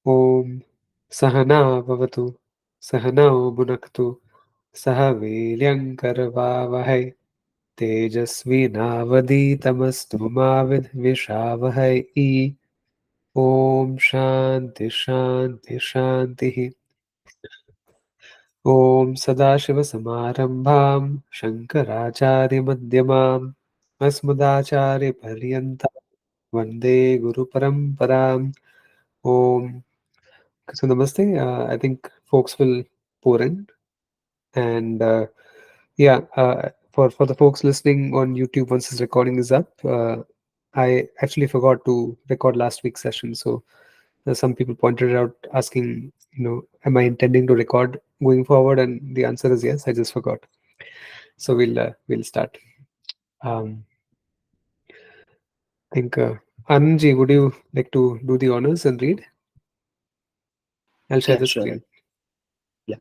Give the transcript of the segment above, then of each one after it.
Om Sahana Bhavatu Sahanao Bhunaktu Saha Viryankarvavahai Tejasvinavaditamastu ma vidvishavahai. Om Shanti Shanti Shanti. Om Sadashivasamarambham Shankaracharya-madhyamam Asmadacharya-paryantam Vande Guru Paramparam. Om. So namaste. I think folks will pour in, and yeah, for the folks listening on YouTube, once this recording is up, I actually forgot to record last week's session. So some people pointed it out, asking, am I intending to record going forward? And the answer is yes. I just forgot. So we'll start. Um, I think Anandji, would you like to do the honors and read? I'll share Yeah, the sure. screen. Yeah.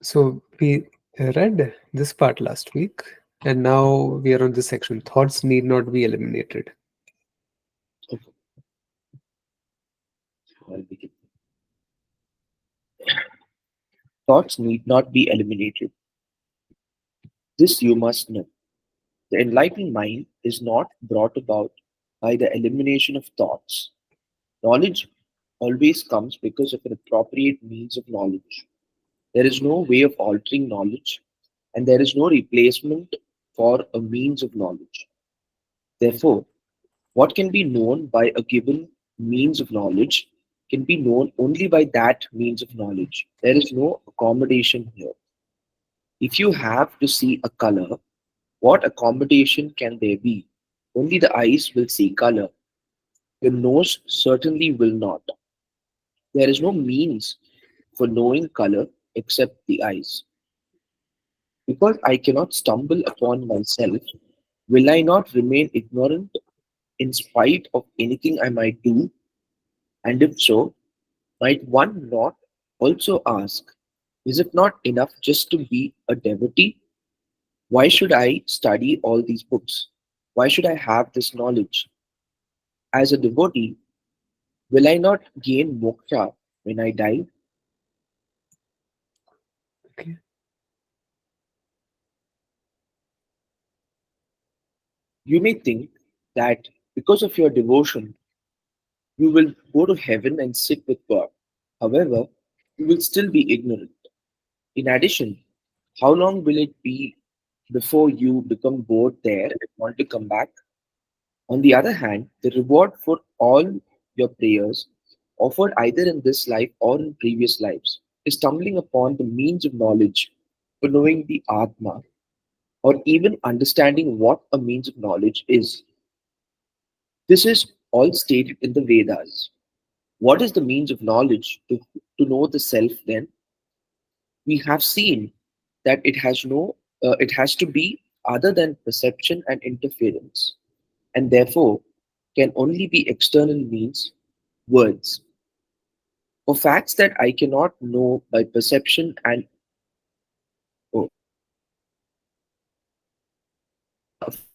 So we read this part last week, and now we are on this section. Thoughts need not be eliminated. Okay. I'll begin. Thoughts need not be eliminated. This you must know. The enlightened mind is not brought about by the elimination of thoughts. Knowledge always comes because of an appropriate means of knowledge. There is no way of altering knowledge, and there is no replacement for a means of knowledge. Therefore, what can be known by a given means of knowledge can be known only by that means of knowledge. There is no accommodation here. If you have to see a color, what accommodation can there be? Only the eyes will see color. Your nose certainly will not. There is no means for knowing color except the eyes. Because I cannot stumble upon myself, will I not remain ignorant in spite of anything I might do? And if so, might one not also ask, is it not enough just to be a devotee? Why should I study all these books? Why should I have this knowledge? As a devotee, will I not gain moksha when I die? Okay. You may think that because of your devotion, you will go to heaven and sit with God. However, you will still be ignorant. In addition, how long will it be before you become bored there and want to come back? On the other hand, the reward for all your prayers, offered either in this life or in previous lives, is stumbling upon the means of knowledge for knowing the Atma, or even understanding what a means of knowledge is. This is all stated in the Vedas. What is the means of knowledge to know the self then? We have seen that it has to be other than perception and interference, and therefore can only be external means, words, or facts that I cannot know by perception and oh,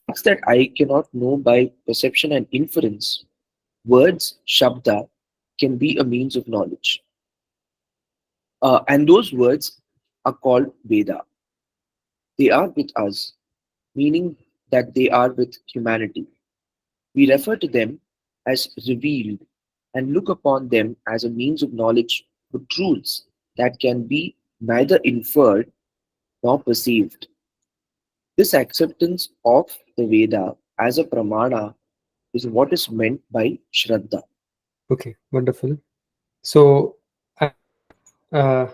facts that I cannot know by perception and inference. Words, shabda, can be a means of knowledge, and those words are called Veda. They are with us, meaning that they are with humanity. We refer to them as revealed and look upon them as a means of knowledge for truths that can be neither inferred nor perceived. This acceptance of the Veda as a pramana is what is meant by Shraddha. Okay. Wonderful. So, uh,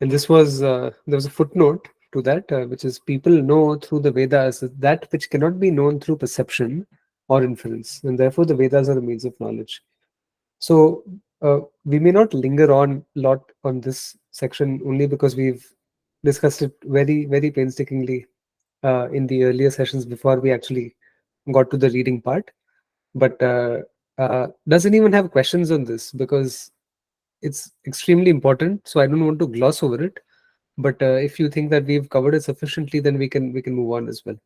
and this was there was a footnote to that, which is people know through the Vedas that which cannot be known through perception or inference, and therefore the Vedas are the means of knowledge. So we may not linger on a lot on this section only because we've discussed it very, very painstakingly in the earlier sessions before we actually got to the reading part. But does anyone have questions on this? Because it's extremely important, so I don't want to gloss over it. But if you think that we've covered it sufficiently, then we can move on as well.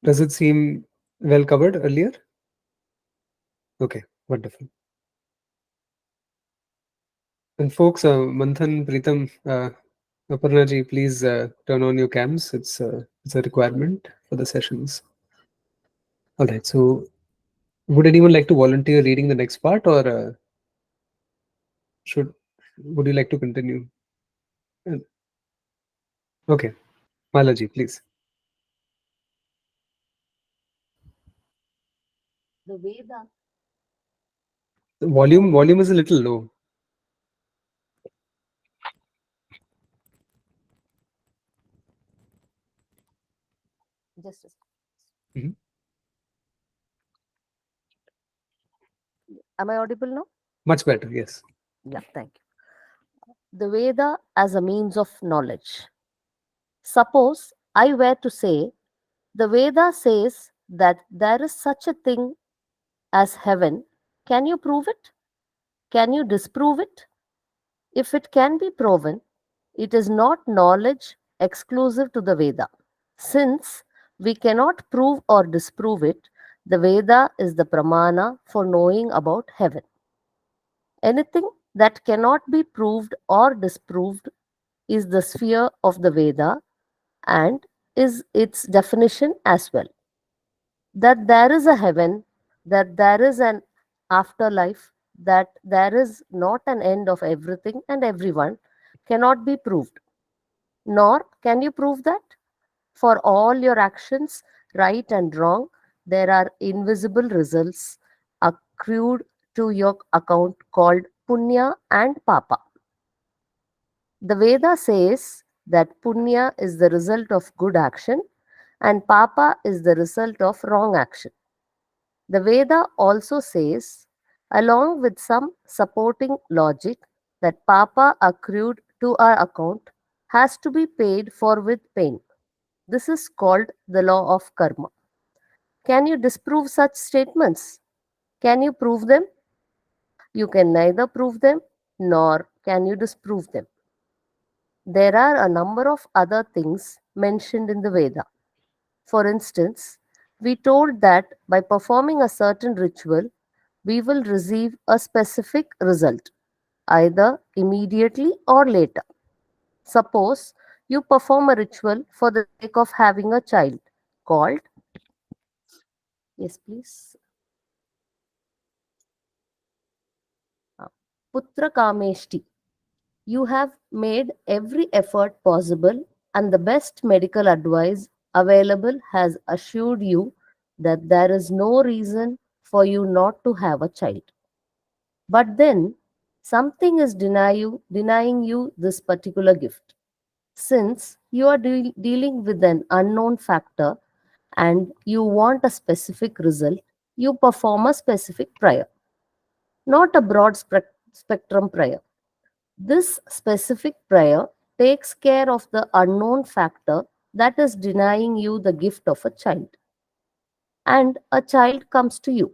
Does it seem well covered earlier? Okay, wonderful. And folks, Manthan, Pritam, Aparna ji, please turn on your cams. It's a requirement for the sessions. All right. So, would anyone like to volunteer reading the next part, or should would you like to continue? Uh, Okay, Malaji, please. The Veda, The volume is a little low. just a Mhm. Am I audible now? Much better. Yes. Yeah, thank you. The Veda as a means of knowledge. Suppose I were to say, the Veda says that there is such a thing as heaven. Can you prove it? Can you disprove it? If it can be proven, it is not knowledge exclusive to the Veda. Since we cannot prove or disprove it, the Veda is the pramana for knowing about heaven. Anything that cannot be proved or disproved is the sphere of the Veda and is its definition as well. That there is a heaven, that there is an afterlife, that there is not an end of everything and everyone cannot be proved. Nor can you prove that. For all your actions, right and wrong, there are invisible results accrued to your account called punya and papa. The Veda says that punya is the result of good action and papa is the result of wrong action. The Veda also says, along with some supporting logic, that papa accrued to our account has to be paid for with pain. This is called the law of karma. Can you disprove such statements? Can you prove them? You can neither prove them nor can you disprove them. There are a number of other things mentioned in the Veda. For instance, we told that by performing a certain ritual, we will receive a specific result, either immediately or later. Suppose you perform a ritual for the sake of having a child called, yes, please, Putra Kameshti. You have made every effort possible, and the best medical advice available has assured you that there is no reason for you not to have a child. But then something is denying you this particular gift. Since you are dealing with an unknown factor and you want a specific result, you perform a specific prayer, not a broad spectrum prayer. This specific prayer takes care of the unknown factor that is denying you the gift of a child. And a child comes to you.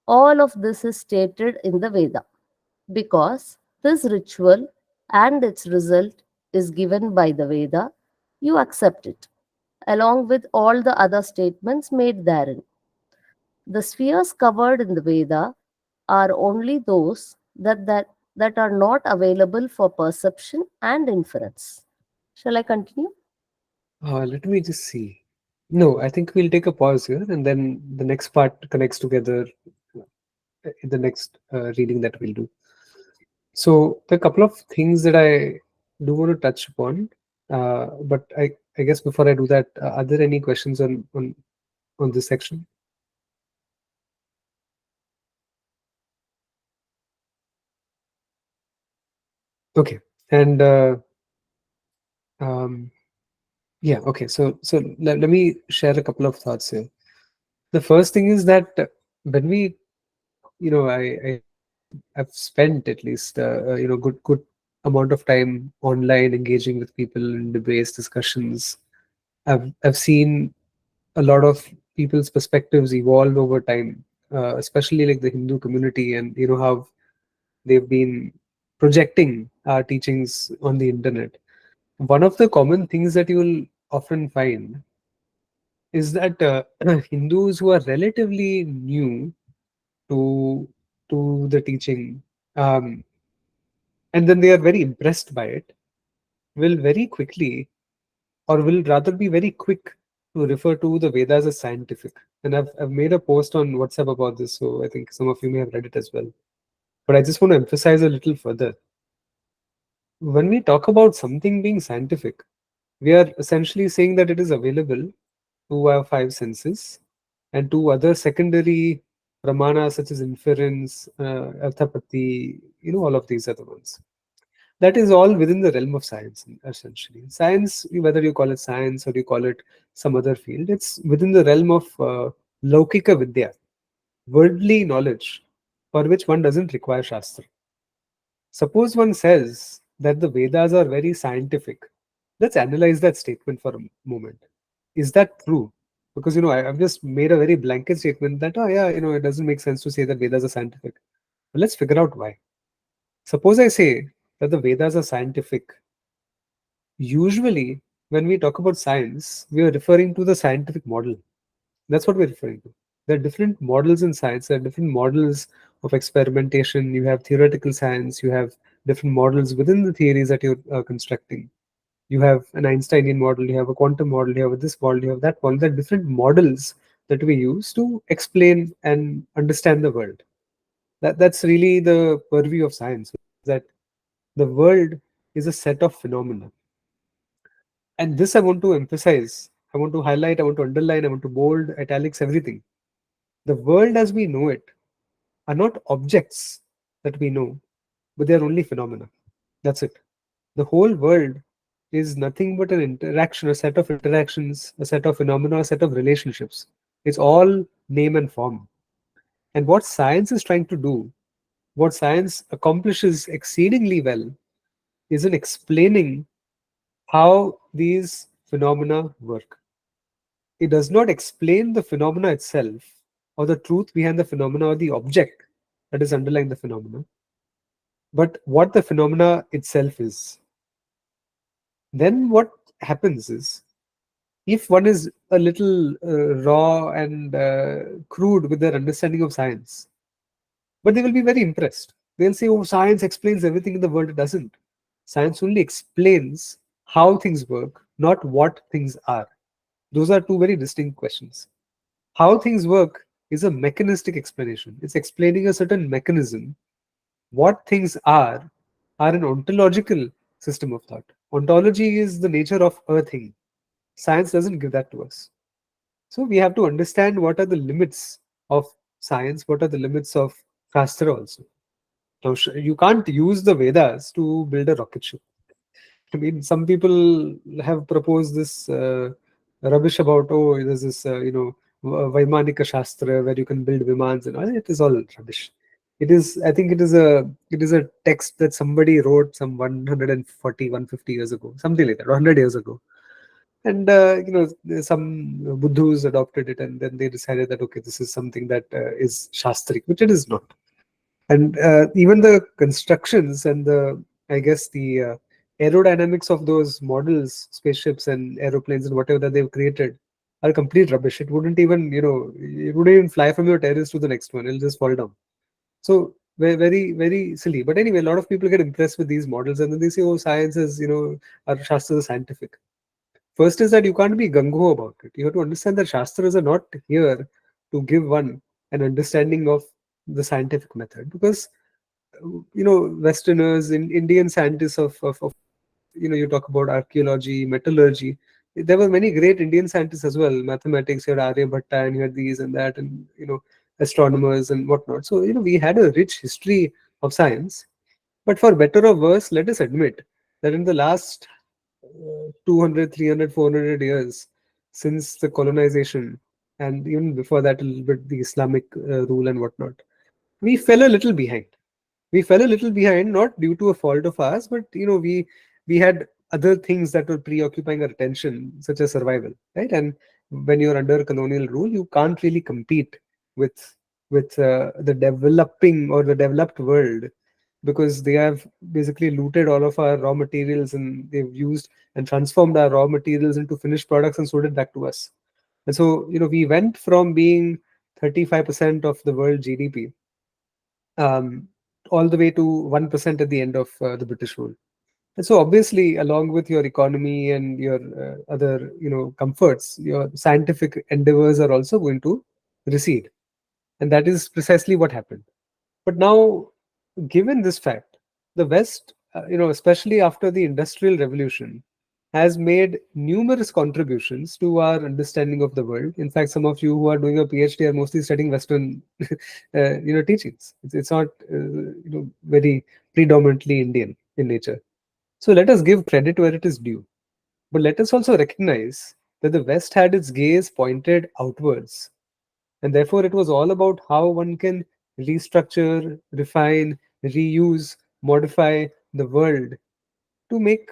All of this is stated in the Veda because this ritual and its result is given by the Veda. You accept it, along with all the other statements made therein. The spheres covered in the Veda are only those that are not available for perception and inference. Shall I continue? Let me just see. No, I think we'll take a pause here, and then the next part connects together in the next reading that we'll do. So, there are a couple of things that I do want to touch upon, but I guess before I do that, are there any questions on this section? Okay, and um, yeah, okay. So let me share a couple of thoughts here. The first thing is that when we, I've spent at least good amount of time online engaging with people in debates, discussions. I've seen a lot of people's perspectives evolve over time, especially like the Hindu community, and how they've been projecting our teachings on the internet. One of the common things that you'll often find is that Hindus who are relatively new to the teaching, um, and then they are very impressed by it, will very quickly, or will rather be very quick, to refer to the Vedas as scientific. And I've made a post on WhatsApp about this, so I think some of you may have read it as well. But I just want to emphasize a little further. When we talk about something being scientific, we are essentially saying that it is available to our five senses and to other secondary pramana such as inference, arthapati, all of these other ones. That is all within the realm of science, essentially. Science, whether you call it science or you call it some other field, it's within the realm of Laukika Vidya, worldly knowledge, for which one doesn't require Shastra. Suppose one says that the Vedas are very scientific. Let's analyze that statement for a moment. Is that true? Because I've just made a very blanket statement that, oh yeah, it doesn't make sense to say that Vedas are scientific. But let's figure out why. Suppose I say that the Vedas are scientific. Usually, when we talk about science, we are referring to the scientific model. That's what we're referring to. There are different models in science. There are different models of experimentation. You have theoretical science. You have different models within the theories that you're constructing. You have an Einsteinian model. You have a quantum model. You have this model. You have that model. There are different models that we use to explain and understand the world. That's really the purview of science. That the world is a set of phenomena. And this I want to emphasize, I want to highlight, I want to underline, I want to bold, italics, everything. The world as we know it are not objects that we know, but they are only phenomena. That's it. The whole world is nothing but an interaction, a set of interactions, a set of phenomena, a set of relationships. It's all name and form. And what science is trying to do, what science accomplishes exceedingly well, is in explaining how these phenomena work. It does not explain the phenomena itself or the truth behind the phenomena or the object that is underlying the phenomena, but what the phenomena itself is. Then what happens is, if one is a little raw and crude with their understanding of science, but they will be very impressed. They'll say, oh, science explains everything in the world. It doesn't. Science only explains how things work, not what things are. Those are two very distinct questions. How things work is a mechanistic explanation. It's explaining a certain mechanism. What things are an ontological system of thought. Ontology is the nature of a thing. Science doesn't give that to us. So we have to understand what are the limits of science, what are the limits of Shastra also. Now, you can't use the Vedas to build a rocket ship. I mean, some people have proposed this rubbish about, oh, there's this, Vaimanika Shastra where you can build Vimans and all. It is all rubbish. It is, I think it is a text that somebody wrote some 140, 150 years ago, something like that, or 100 years ago. And, some Buddhus adopted it, and then they decided that, okay, this is something that is Shastric, which it is not. And even the constructions and I guess the aerodynamics of those models, spaceships and aeroplanes and whatever that they've created, are complete rubbish. It wouldn't even, it wouldn't even fly from your terrace to the next one. It'll just fall down. So very, very, very silly. But anyway, a lot of people get impressed with these models, and then they say, oh, science is, our Shastras are scientific. First is that you can't be gung-ho about it. You have to understand that Shastras are not here to give one an understanding of the scientific method, because Westerners, Indian scientists of you talk about archaeology, metallurgy. There were many great Indian scientists as well. Mathematics, you had Aryabhatta, and you had these and that, and astronomers and whatnot. So we had a rich history of science. But for better or worse, let us admit that in the last 200, 300, 400 years since the colonization, and even before that, a little bit the Islamic rule and whatnot, we fell a little behind. We fell a little behind, not due to a fault of ours, but we had other things that were preoccupying our attention, such as survival, right? And when you're under colonial rule, you can't really compete with the developing or the developed world, because they have basically looted all of our raw materials, and they've used and transformed our raw materials into finished products and sold it back to us. And so, we went from being 35% of the world GDP, um, all the way to 1% at the end of the British rule. And so obviously, along with your economy and your other, comforts, your scientific endeavors are also going to recede. And that is precisely what happened. But now, given this fact, the West, especially after the Industrial Revolution, has made numerous contributions to our understanding of the world. In fact, some of you who are doing a PhD are mostly studying Western, teachings. It's not, very predominantly Indian in nature. So let us give credit where it is due. But let us also recognize that the West had its gaze pointed outwards. And therefore, it was all about how one can restructure, refine, reuse, modify the world to make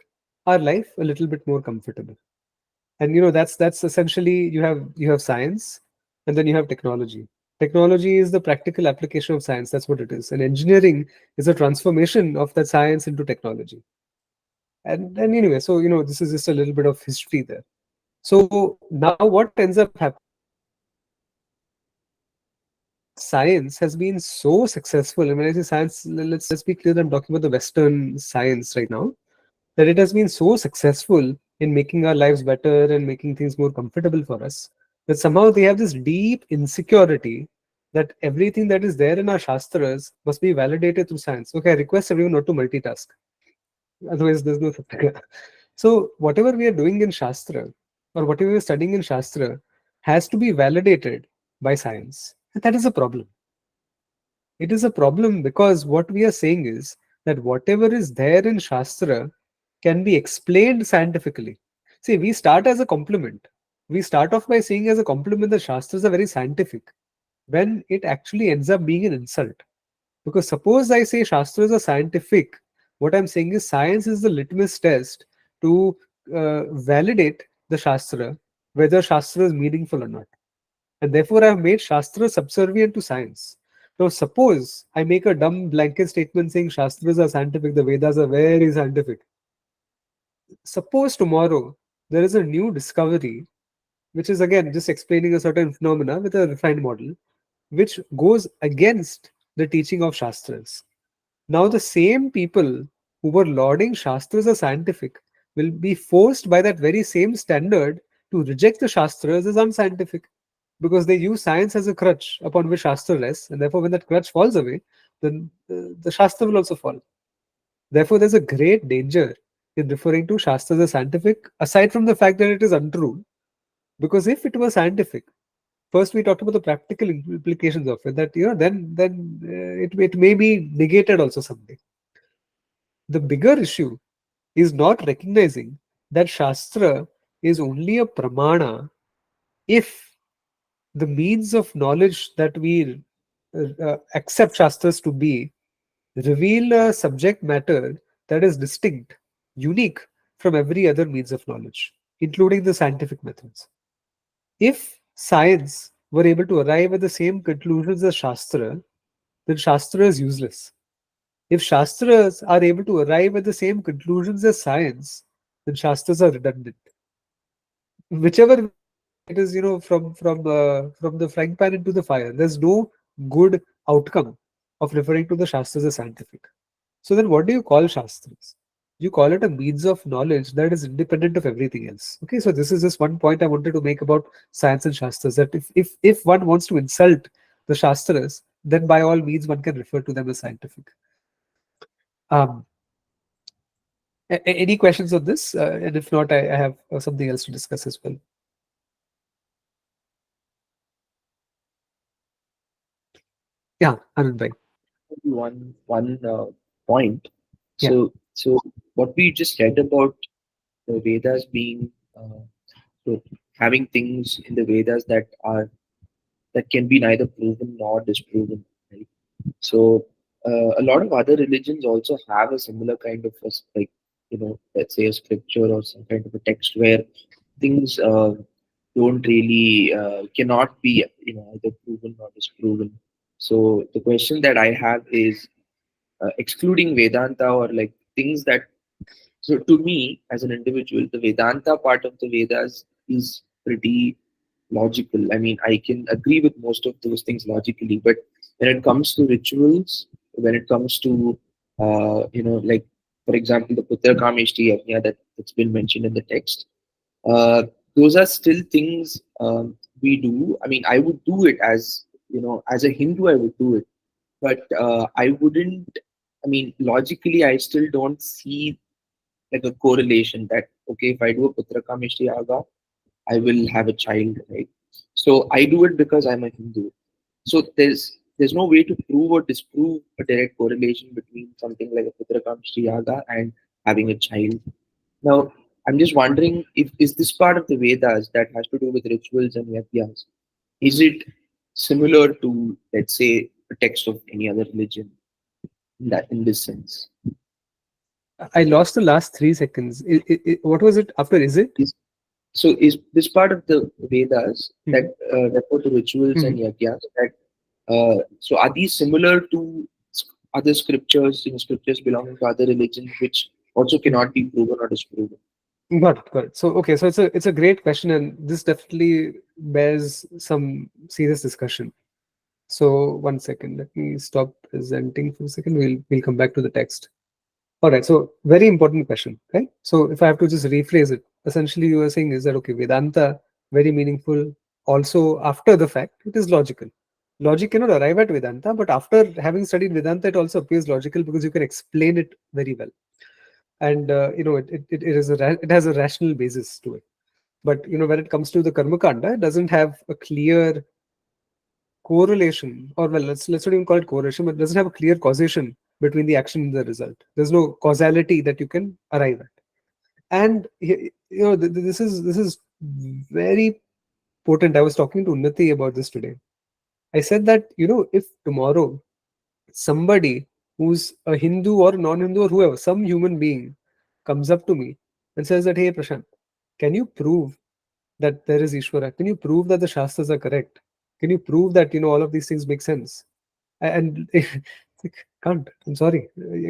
our life a little bit more comfortable. And that's essentially, you have science, and then you have technology. Technology is the practical application of science. That's what it is. And engineering is a transformation of that science into technology. And anyway, so this is just a little bit of history there. So now what ends up happening, science has been so successful. And when I say science, let's be clear that I'm talking about the Western science right now, that it has been so successful in making our lives better and making things more comfortable for us, that somehow they have this deep insecurity that everything that is there in our shastras must be validated through science. Okay, I request everyone not to multitask. Otherwise, there's no satya. So, whatever we are doing in Shastra, or whatever we're studying in Shastra, has to be validated by science. And that is a problem. It is a problem because what we are saying is that whatever is there in Shastra can be explained scientifically. See, we start as a compliment. We start off by saying as a compliment that Shastras are very scientific, when it actually ends up being an insult. Because suppose I say Shastras are scientific, what I'm saying is science is the litmus test to validate the Shastra, whether Shastra is meaningful or not. And therefore, I've made Shastra subservient to science. Now, suppose I make a dumb blanket statement saying Shastras are scientific, the Vedas are very scientific. Suppose tomorrow there is a new discovery, which is again just explaining a certain phenomena with a refined model, which goes against the teaching of Shastras. Now, the same people who were lauding Shastras as scientific will be forced by that very same standard to reject the Shastras as unscientific, because they use science as a crutch upon which Shastra rests, and therefore, when that crutch falls away, then the Shastra will also fall. Therefore, there's a great danger in referring to Shastras as scientific, aside from the fact that it is untrue, because if it was scientific, first we talked about the practical implications of it, that then it may be negated also someday. The bigger issue is not recognizing that Shastra is only a pramana if the means of knowledge that we accept Shastras to be reveal a subject matter that is distinct, unique from every other means of knowledge, including the scientific methods. If science were able to arrive at the same conclusions as Shastra, then Shastra is useless. If Shastras are able to arrive at the same conclusions as science, then Shastras are redundant. Whichever way you look at it, it is, from the frying pan into the fire. There's no good outcome of referring to the Shastras as scientific. So then, what do you call Shastras? You call it a means of knowledge that is independent of everything else. Okay, so this is just one point I wanted to make about science and Shastras. That if one wants to insult the Shastras, then by all means one can refer to them as scientific. Um, any questions on this? And if not, I have something else to discuss as well. Yeah, Anand bhai. One point. Yeah, So what we just said about the Vedas being so having things in the Vedas that can be neither proven nor disproven, right? So a lot of other religions also have a similar kind of like let's say a scripture or some kind of a text where things don't really cannot be either proven or disproven. So the question that I have is, excluding Vedanta or like things that, so to me as an individual, the Vedanta part of the Vedas is pretty logical. I mean, I can agree with most of those things logically, but when it comes to rituals, when it comes to like for example the Putra Kameshti Yajna that's been mentioned in the text, uh, those are still things we do. I mean, I would do it as as a Hindu, I would do it, but I wouldn't. I mean, logically, I still don't see like a correlation that okay, if I do a Putra Kameshti Yaga, I will have a child, right? So I do it because I'm a Hindu. So there's no way to prove or disprove a direct correlation between something like a Putra Kameshti Yaga and having a child. Now, I'm just wondering if is this part of the Vedas that has to do with rituals and yajnas, is it similar to, let's say, a text of any other religion in that in this sense? I lost the last 3 seconds. What was it after? Is it? Is so is this part of the Vedas that Mhm. refer to rituals and Mhm. yajnas that so are these similar to other scriptures, scriptures belonging to other religions which also cannot be proven or disproven? Got it. Got it. So okay, so it's a great question, and this definitely bears some serious discussion. So one second, let me stop presenting for a second. We'll come back to the text. All right. So very important question, right? So if I have to just rephrase it, essentially you are saying is that okay, Vedanta very meaningful. Also after the fact, it is logical. Logic cannot arrive at Vedanta, but after having studied Vedanta, it also appears logical because you can explain it very well, and it has a rational basis to it. But when it comes to the karma kanda, it doesn't have a clear correlation, or well, let's not even call it correlation, but it doesn't have a clear causation between the action and the result. There's no causality that you can arrive at. And this is very potent. I was talking to Unnati about this today. I said that if tomorrow somebody who's a Hindu or non-Hindu or whoever, some human being comes up to me and says that, hey Prashant, can you prove that there is Ishvara? Can you prove that the Shastras are correct? Can you prove that all of these things make sense? And like, can't. I'm sorry,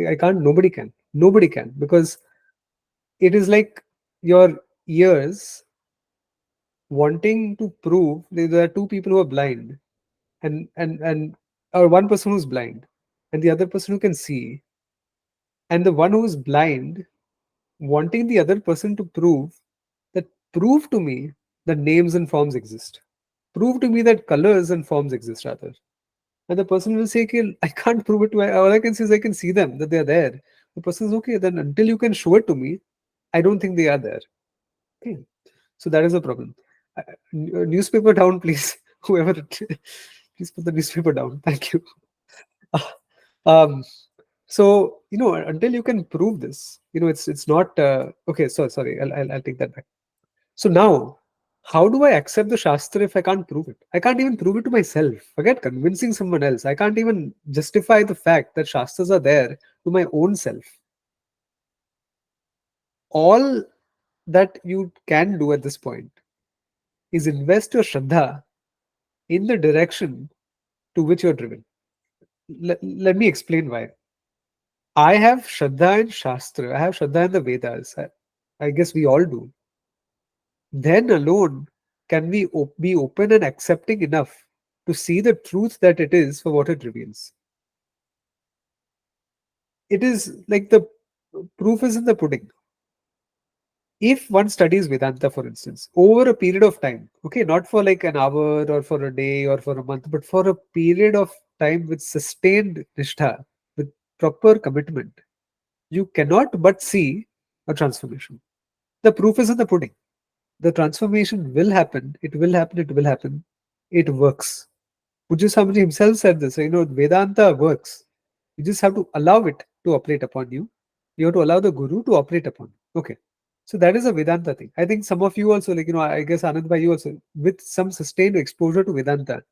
I can't. Nobody can. Nobody can, because it is like your ears wanting to prove that there are two people who are blind, and or one person who's blind and the other person who can see, and the one who's blind wanting the other person to prove to me that names and forms exist, prove to me that colors and forms exist rather. And the person will say, okay, I can't prove it to my, all I can see is I can see them, that they are there. The person is okay, then until you can show it to me, I don't think they are there. Okay. So that is the problem. Newspaper down, please. Whoever, please put the newspaper down. Thank you. um, so until you can prove this, it's not okay. So sorry, I'll take that back. So now, how do I accept the Shastra if I can't prove it? I can't even prove it to myself. Forget convincing someone else. I can't even justify the fact that Shastras are there to my own self. All that you can do at this point is invest your Shraddha in the direction to which you're driven. Let me explain why. I have Shraddha in Shastra, I have Shraddha in the Vedas. I guess we all do. Then alone can we be open and accepting enough to see the truth that it is for what it reveals. It is like the proof is in the pudding. If one studies Vedanta, for instance, over a period of time, okay, not for like an hour or for a day or for a month, but for a period of time with sustained nishtha, with proper commitment, you cannot but see a transformation. The proof is in the pudding. The transformation will happen. It will happen. It will happen. It works. Pujya Swamiji himself said this. Vedanta works. You just have to allow it to operate upon you. You have to allow the Guru to operate upon you. Okay. So that is a Vedanta thing. I think some of you also, I guess Anand Bhai, you also, with some sustained exposure to Vedanta,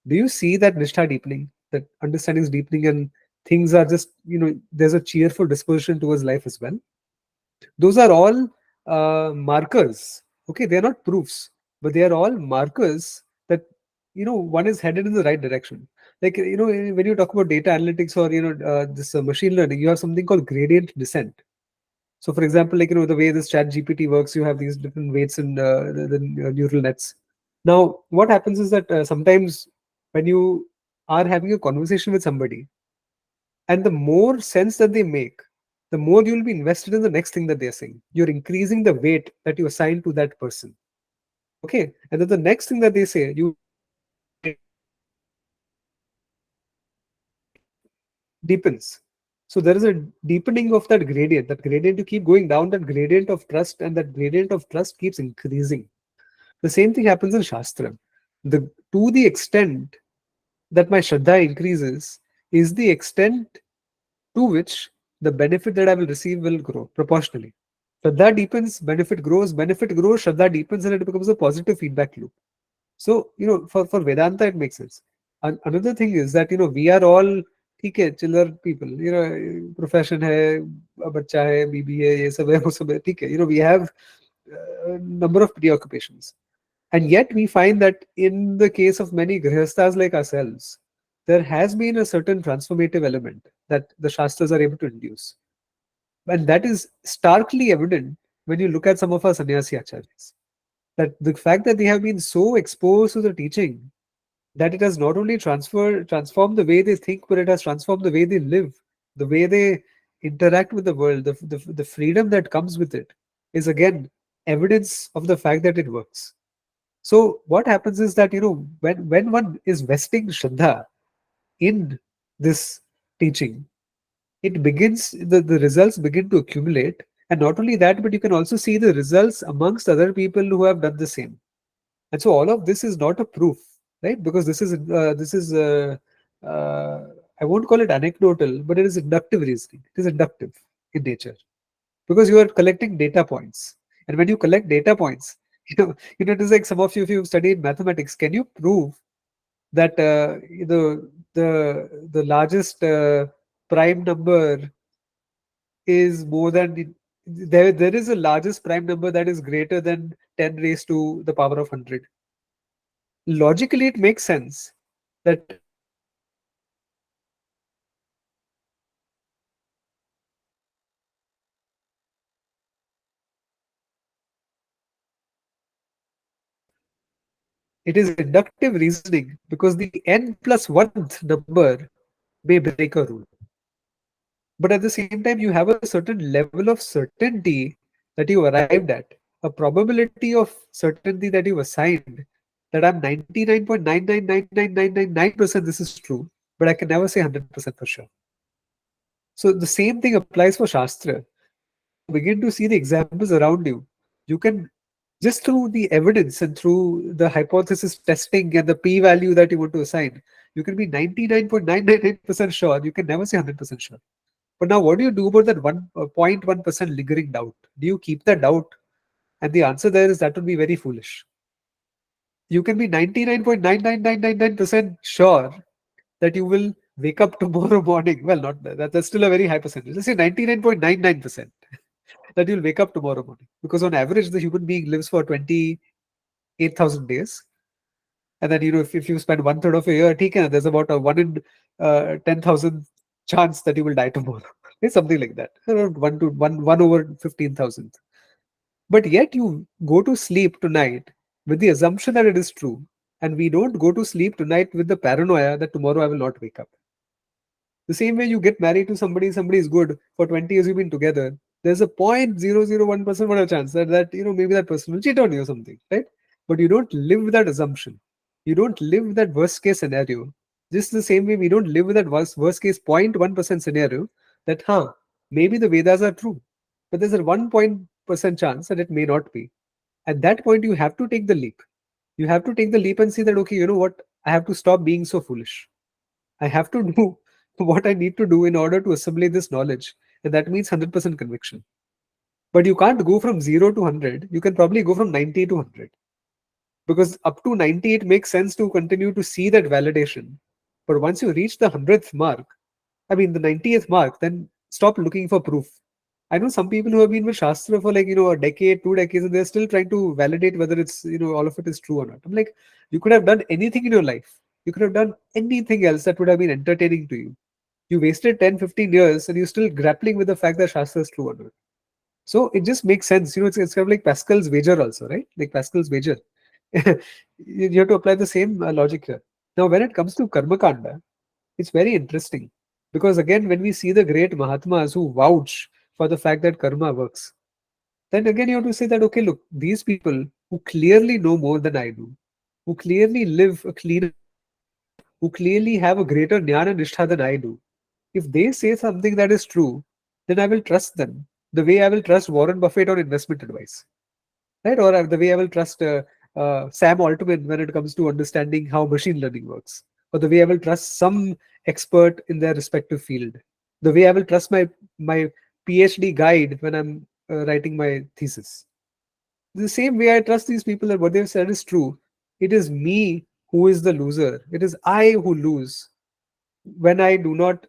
do you see that Nishtha deepening, that understanding is deepening, and things are just, there's a cheerful disposition towards life as well? Those are all markers. Okay. They're not proofs. but they are all markers that one is headed in the right direction. Like when you talk about data analytics or this machine learning, you have something called gradient descent. So for example, like the way this chat GPT works, you have these different weights in the neural nets. Now what happens is that sometimes when you are having a conversation with somebody, and the more sense that they make, the more you'll be invested in the next thing that they're saying. You're increasing the weight that you assign to that person. Okay. And then the next thing that they say, you deepens. So there is a deepening of that gradient. That gradient, you keep going down that gradient of trust, and that gradient of trust keeps increasing. The same thing happens in Shastra. To the extent that my Shraddha increases is the extent to which the benefit that I will receive will grow proportionally. Shraddha deepens, benefit grows, Shraddha deepens, and it becomes a positive feedback loop. So, for Vedanta, it makes sense. And another thing is that, we are all, ठीक है, chiller people, profession है, बच्चा है, बीबी है, ये सब है, वो सब है, ठीक है, we have a number of preoccupations. And yet we find that in the case of many grihasthas like ourselves, there has been a certain transformative element that the Shastras are able to induce. And that is starkly evident when you look at some of our sannyasi acharyas. That the fact that they have been so exposed to the teaching that it has not only transformed the way they think, but it has transformed the way they live, the way they interact with the world, the freedom that comes with it is again evidence of the fact that it works. So what happens is that when one is vesting Shraddha in this teaching, the results begin to accumulate. And not only that, but you can also see the results amongst other people who have done the same. And so all of this is not a proof, right? Because uh, I won't call it anecdotal, but it is inductive reasoning. It is inductive in nature because you are collecting data points. And when you collect data points, it is like some of you, if you've studied mathematics, can you prove that the largest prime number is more than there is a largest prime number that is greater than 10 raised to the power of 100. Logically it makes sense that it is inductive reasoning because the n plus 1th number may break a rule. But at the same time, you have a certain level of certainty that you arrived at, a probability of certainty that you assigned, that I'm 99.9999999% this is true, but I can never say 100% for sure. So the same thing applies for Shastra. When you begin to see the examples around you, you can, just through the evidence and through the hypothesis testing and the p-value that you want to assign, you can be 99.999% sure. You can never say 100% sure. But now, what do you do about that 1.1% lingering doubt? Do you keep that doubt? And the answer there is that would be very foolish. You can be 99.99999% sure that you will wake up tomorrow morning. Well, not that's still a very high percentage. Let's say 99.99% that you'll wake up tomorrow morning. Because on average, the human being lives for 28,000 days. And then, if you spend one third of a year, there's about a 1 in 10,000 chance that you will die tomorrow. It's something like that. Around 1 over 15,000. But yet you go to sleep tonight with the assumption that it is true. And we don't go to sleep tonight with the paranoia that tomorrow I will not wake up. The same way you get married to somebody is good, for 20 years you've been together, there's a 0.001% what a chance that maybe that person will cheat on you or something, right? But you don't live with that assumption. You don't live with that worst case scenario. Just the same way we don't live with that worst case 0.1% scenario that maybe the Vedas are true. But there's a 1% chance that it may not be. At that point, you have to take the leap. You have to take the leap and see that, okay, you know what? I have to stop being so foolish. I have to do what I need to do in order to assimilate this knowledge. And that means 100% conviction. But you can't go from 0 to 100. You can probably go from 90 to 100. Because up to 90, it makes sense to continue to see that validation. But once you reach the 100th mark, I mean the 90th mark, then stop looking for proof. I know some people who have been with Shastra for like, a decade, 2 decades, and they're still trying to validate whether it's, all of it is true or not. I'm like, you could have done anything in your life. You could have done anything else that would have been entertaining to you. You wasted 10, 15 years and you're still grappling with the fact that Shastra is true or not. So it just makes sense. It's kind of like Pascal's wager also, right? Like Pascal's wager. You have to apply the same logic here. Now, when it comes to Karma Kanda, it's very interesting because again, when we see the great Mahatmas who vouch for the fact that karma works, then again you have to say that okay, look, these people who clearly know more than I do, who clearly live a cleaner life, who clearly have a greater jnana nishtha than I do, if they say something that is true, then I will trust them the way I will trust Warren Buffett on investment advice, right? Or the way I will trust Sam Altman when it comes to understanding how machine learning works, or the way I will trust some expert in their respective field, the way I will trust my PhD guide when I'm writing my thesis. The same way I trust these people that what they've said is true. It is me who is the loser. It is I who lose when I do not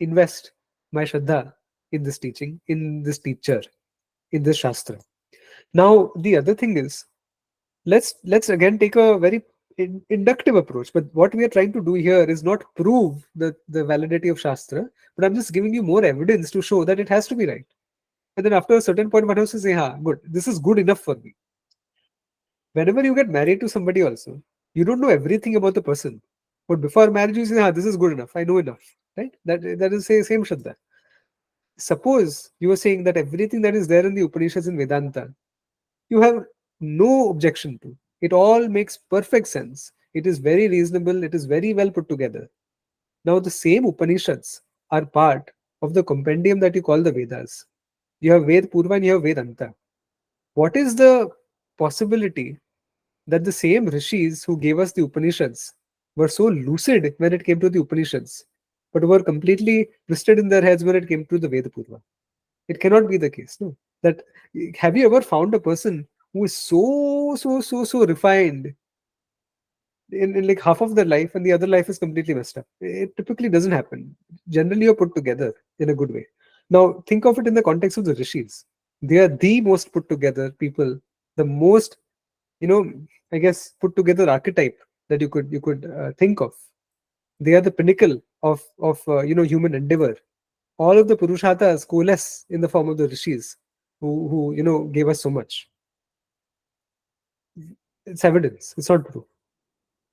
invest my shraddha in this teaching, in this teacher, in this shastra. Now, the other thing is, let's again take a very inductive approach, but what we are trying to do here is not prove the validity of shastra, but I'm just giving you more evidence to show that it has to be right. And then after a certain point one has to say, ha, good, this is good enough for me. Whenever you get married to somebody also, you don't know everything about the person, but before marriage you say, ha, this is good enough, I know enough, right? That is say same shraddha. Suppose you are saying that everything that is there in the Upanishads and Vedanta you have no objection to. It all makes perfect sense. It is very reasonable. It is very well put together. Now, the same Upanishads are part of the compendium that you call the Vedas. You have Ved Purva and you have Vedanta. What is the possibility that the same rishis who gave us the Upanishads were so lucid when it came to the Upanishads, but were completely twisted in their heads when it came to the Veda Purva? It cannot be the case, no. That have you ever found a person who is so refined in like half of their life and the other life is completely messed up? It typically doesn't happen. Generally, you're put together in a good way. Now, think of it in the context of the rishis. They are the most put together people, the most, you know, I guess, put together archetype that you could think of. They are the pinnacle of human endeavor. All of the Purusharthas coalesce in the form of the rishis who gave us so much. It's evidence. It's not true.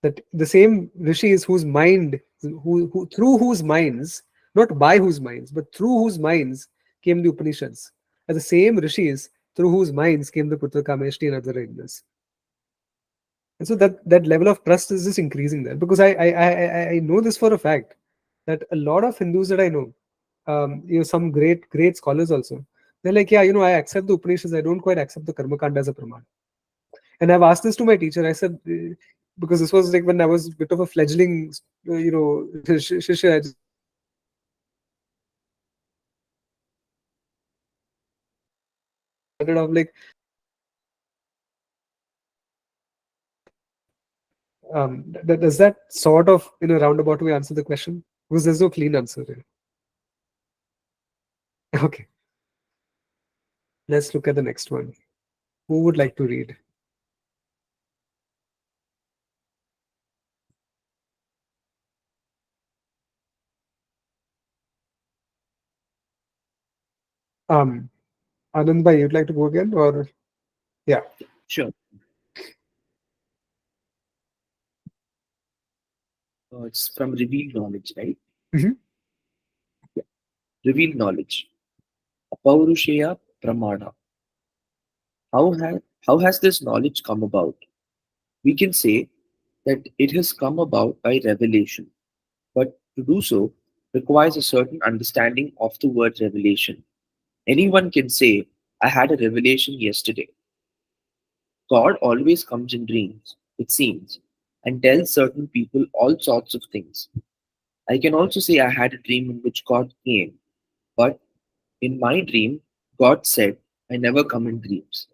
That the same rishis whose mind, who through whose minds, not by whose minds, but through whose minds came the Upanishads, are the same rishis through whose minds came the Putra Kameshti and other Vedas. And so that level of trust is just increasing there because I know this for a fact that a lot of Hindus that I know, some great scholars also, they're like, yeah, I accept the Upanishads, I don't quite accept the Karma Kanda as a praman. And I've asked this to my teacher. I said, because this was like when I was a bit of a fledgling, shishya. I just started off like, does that sort of in a roundabout way answer the question? Because there's no clean answer here. Okay, let's look at the next one. Who would like to read? Um, Anand bhai, you'd like to go again, or yeah? Sure. It's from revealed knowledge, right? Mhm. Yeah. Revealed knowledge. Apaurushaya Pramana. How has this knowledge come about? We can say that it has come about by revelation, but to do so requires a certain understanding of the word revelation. Anyone can say, I had a revelation yesterday. God always comes in dreams, it seems, and tells certain people all sorts of things. I can also say I had a dream in which God came, but in my dream, God said, I never come in dreams.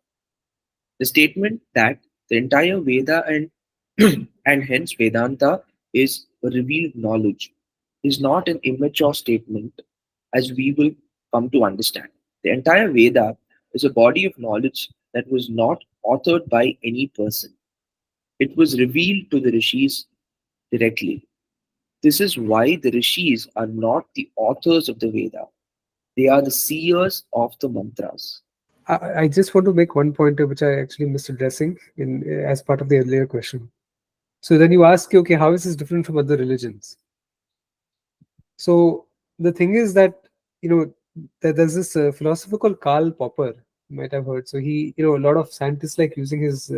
The statement that the entire Veda and and hence Vedanta is a revealed knowledge is not an immature statement as we will come to understand. The entire Veda is a body of knowledge that was not authored by any person. It was revealed to the rishis directly. This is why the rishis are not the authors of the Veda. They are the seers of the mantras. I just want to make one point which I actually missed addressing in as part of the earlier question. So then you ask, okay, how is this different from other religions? So the thing is that there's this philosopher called Karl Popper. You might have heard. So he, a lot of scientists like using his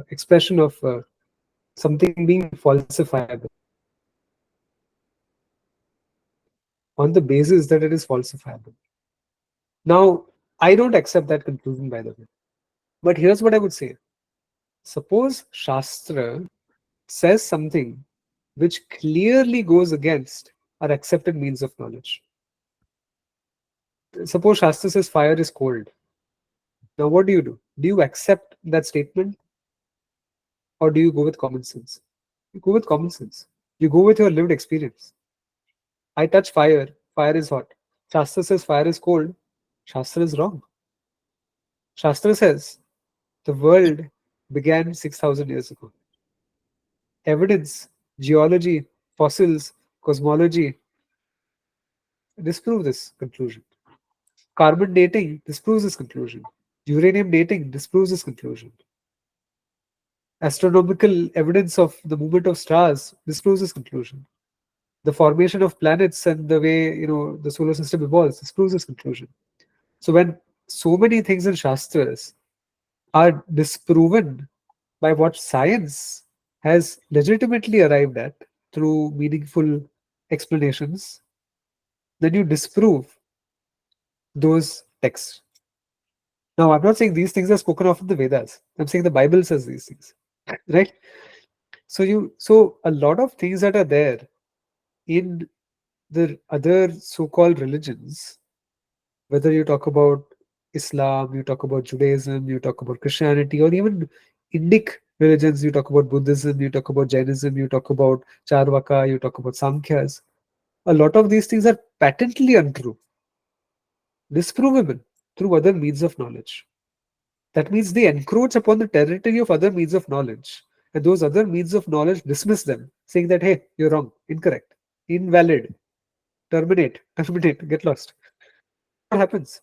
expression of something being falsifiable on the basis that it is falsifiable. Now, I don't accept that conclusion, by the way. But here's what I would say. Suppose Shastra says something which clearly goes against our accepted means of knowledge. Suppose Shastra says fire is cold. Now, what do? Do you accept that statement or do you go with common sense? You go with common sense. You go with your lived experience. I touch fire, fire is hot. Shastra says fire is cold. Shastra is wrong. Shastra says the world began 6,000 years ago. Evidence, geology, fossils, cosmology disprove this conclusion. Carbon dating disproves this conclusion. Uranium dating disproves this conclusion. Astronomical evidence of the movement of stars disproves this conclusion. The formation of planets and the way the solar system evolves disproves this conclusion. So when so many things in Shastras are disproven by what science has legitimately arrived at through meaningful explanations, then you disprove those texts. Now, I'm not saying these things are spoken of in the Vedas. I'm saying the Bible says these things, right? So a lot of things that are there in the other so-called religions, whether you talk about Islam, you talk about Judaism, you talk about Christianity, or even Indic religions, you talk about Buddhism, you talk about Jainism, you talk about Charvaka, you talk about Samkhyas. A lot of these things are patently untrue, disprovable through other means of knowledge. That means they encroach upon the territory of other means of knowledge. And those other means of knowledge dismiss them, saying that, hey, you're wrong, incorrect, invalid, terminate, get lost. That's what happens.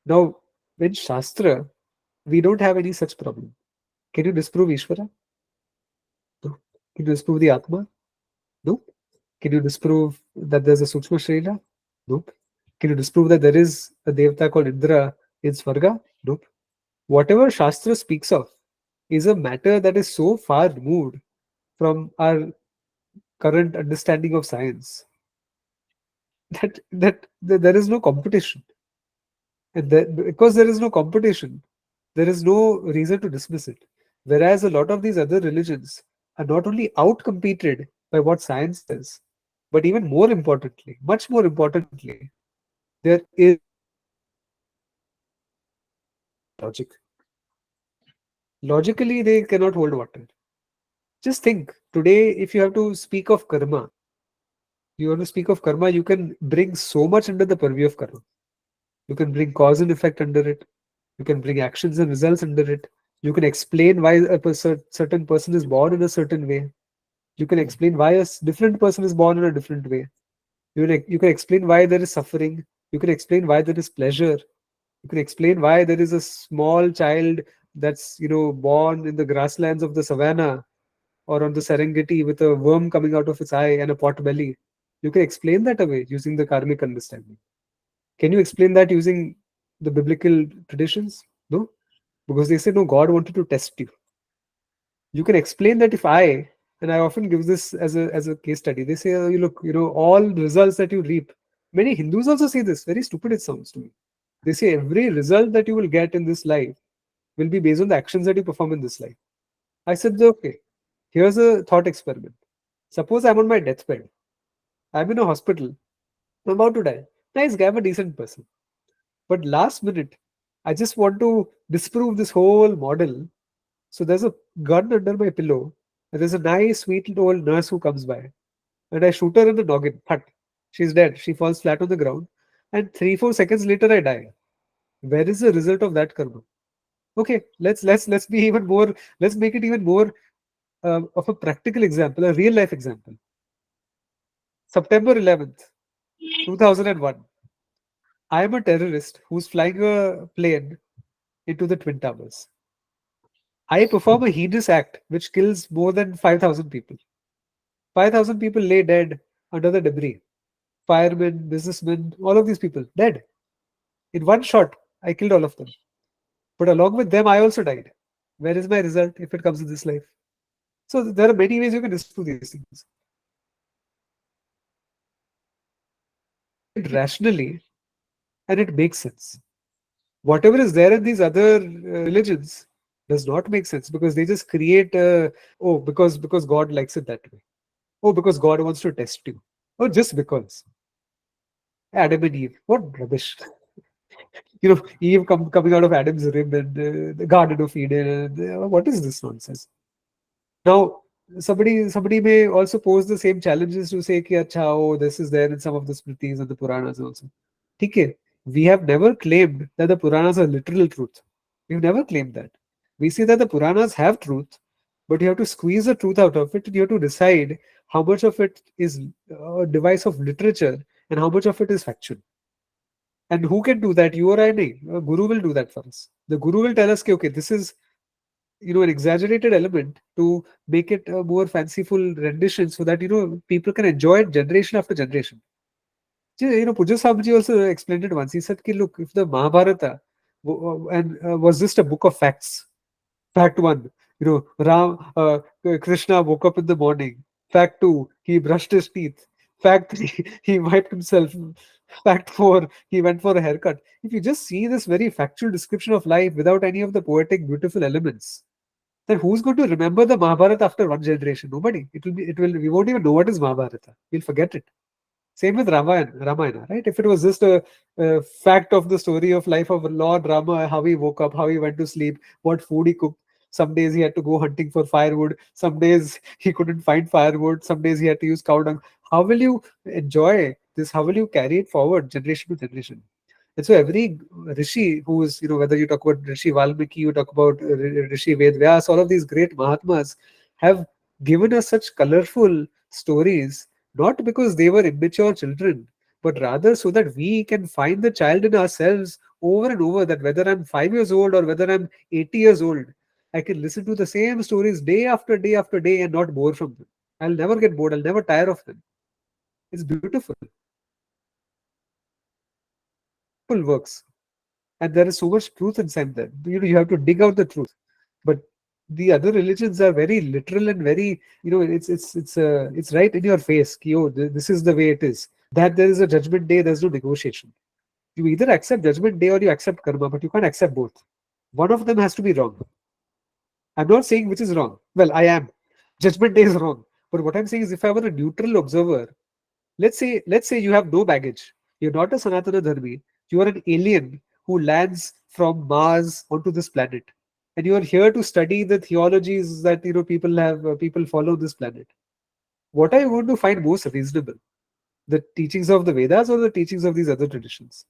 Now, in Shastra, we don't have any such problem. Can you disprove Ishvara? No. Can you disprove the Atma? No. Can you disprove that there's a Sukshma Shrila? Nope. Can you disprove that there is a Devata called Indra in Swarga? Nope. Whatever Shastra speaks of is a matter that is so far removed from our current understanding of science that there is no competition. And because there is no competition, there is no reason to dismiss it. Whereas a lot of these other religions are not only outcompeted by what science says, but even more importantly, much more importantly, there is logic. Logically, they cannot hold water. Just think today, if you have to speak of karma, you can bring so much under the purview of karma. You can bring cause and effect under it. You can bring actions and results under it. You can explain why certain person is born in a certain way. You can explain why different person is born in a different way. You can explain why there is suffering. You can explain why there is pleasure. You can explain why there is a small child that's born in the grasslands of the savannah or on the Serengeti with a worm coming out of its eye and a pot belly. You can explain that away using the karmic understanding. Can you explain that using the biblical traditions? No, because they say no, God wanted to test you. You can explain that if and I often give this as a case study. They say, you look, all results that you reap. Many Hindus also say this. Very stupid it sounds to me. They say every result that you will get in this life will be based on the actions that you perform in this life. I said, okay, here's a thought experiment. Suppose I'm on my deathbed. I'm in a hospital. I'm about to die. Nice guy, I'm a decent person. But last minute, I just want to disprove this whole model. So there's a gun under my pillow. And there's a nice, sweet little old nurse who comes by. And I shoot her in the noggin. Thud. She's dead. She falls flat on the ground. and 3 4 seconds later I die. Where is the result of that karma? Okay, let's be even more. Let's make it even more of a practical example, a real life example. September 11th, 2001. I am a terrorist who's flying a plane into the Twin Towers. I perform a heinous act which kills more than 5,000 people. 5,000 people lay dead under the debris. Firemen, businessmen, all of these people dead. In one shot, I killed all of them. But along with them, I also died. Where is my result if it comes in this life? So there are many ways you can disprove these things. It rationally and it makes sense. Whatever is there in these other religions does not make sense because they just create oh because God likes it that way. Oh, because God wants to test you. Oh, just because. Adam and Eve. What rubbish. Eve coming out of Adam's rib and the Garden of Eden. And, what is this nonsense? Now, somebody may also pose the same challenges to say, ki, Acha, oh, this is there in some of the Smritis and the Puranas also. Okay, we have never claimed that the Puranas are literal truth. We've never claimed that. We say that the Puranas have truth, but you have to squeeze the truth out of it. And you have to decide how much of it is a device of literature and how much of it is factual. And who can do that? You or I? Nahi. A guru will do that for us. The guru will tell us, okay, this is an exaggerated element to make it a more fanciful rendition so that people can enjoy it generation after generation. Puja Sabji also explained it once. He said, look, if the Mahabharata was just a book of facts, fact one, Krishna woke up in the morning. Fact two, he brushed his teeth. Fact three, he wiped himself. Fact four, he went for a haircut. If you just see this very factual description of life without any of the poetic, beautiful elements, then who's going to remember the Mahabharata after one generation? Nobody. We won't even know what is Mahabharata. We'll forget it. Same with Ramayana, right? If it was just a fact of the story of life of Lord Rama, how he woke up, how he went to sleep, what food he cooked. Some days he had to go hunting for firewood. Some days he couldn't find firewood. Some days he had to use cow dung. How will you enjoy this? How will you carry it forward generation to generation? And so every rishi who is, whether you talk about Rishi Valmiki, you talk about Rishi Ved Vyas, all of these great Mahatmas have given us such colorful stories, not because they were immature children, but rather so that we can find the child in ourselves over and over, that whether I'm 5 years old or whether I'm 80 years old, I can listen to the same stories day after day after day and not bore from them. I'll never get bored. I'll never tire of them. It's beautiful. Simple works. And there is so much truth inside them. You have to dig out the truth. But the other religions are very literal and very, it's right in your face. Ki, oh, this is the way it is. That there is a judgment day, there's no negotiation. You either accept judgment day or you accept karma, but you can't accept both. One of them has to be wrong. I'm not saying which is wrong. Well, I am. Judgment day is wrong. But what I'm saying is, if I were a neutral observer, let's say you have no baggage. You're not a Sanatana Dharmi. You are an alien who lands from Mars onto this planet, and you are here to study the theologies that people follow this planet. What are you going to find most reasonable? The teachings of the Vedas or the teachings of these other traditions?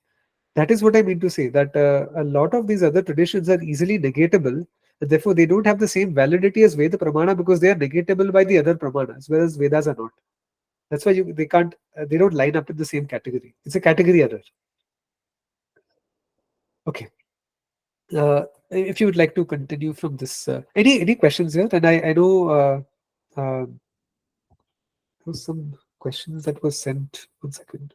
That is what I mean to say, that a lot of these other traditions are easily negatable, and therefore they don't have the same validity as Veda Pramana because they are negatable by the other Pramanas, whereas Vedas are not. That's why they don't line up in the same category. It's a category error. Okay. If you would like to continue from this, any questions here? And I know there was some questions that was sent. 1 second.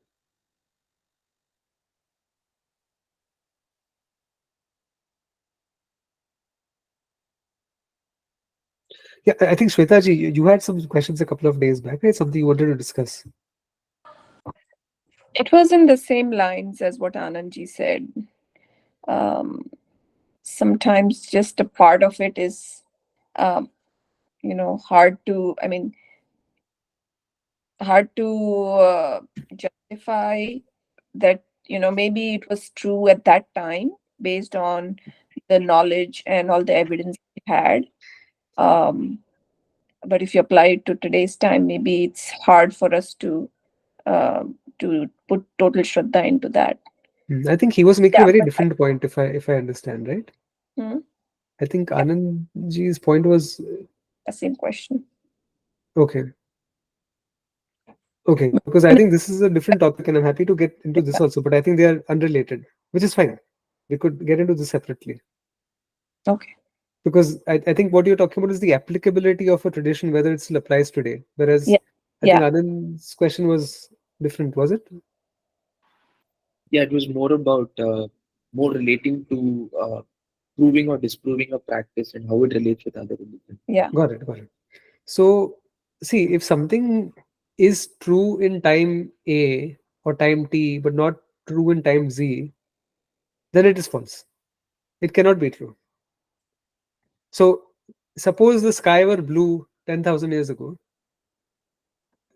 Yeah, I think Shwetaji, you had some questions a couple of days back, right? Something you wanted to discuss. It was in the same lines as what Anandji said. Um, Sometimes just a part of it is, um, hard to, hard to justify that, maybe it was true at that time based on the knowledge and all the evidence we had. Um, but if you apply it to today's time, maybe it's hard for us to to put total shraddha into that. I think he was making a Yeah, very but different point, if I understand right. hmm, I think yeah, Anandji's point was the same question. okay. Okay, But because I think this is a different topic, and I'm happy to get into this also, but I think they are unrelated, which is fine. We could get into this separately. okay. Because I think what you're talking about is the applicability of a tradition, whether it still applies today. Whereas Yeah, I think yeah. Anand's question was different, was it? Yeah, it was more about more relating to proving or disproving a practice and how it relates with other religions. Yeah. Got it, got it. So, see, if something is true in time A or time T, but not true in time Z, then it is false. It cannot be true. So, suppose the sky were blue 10,000 years ago,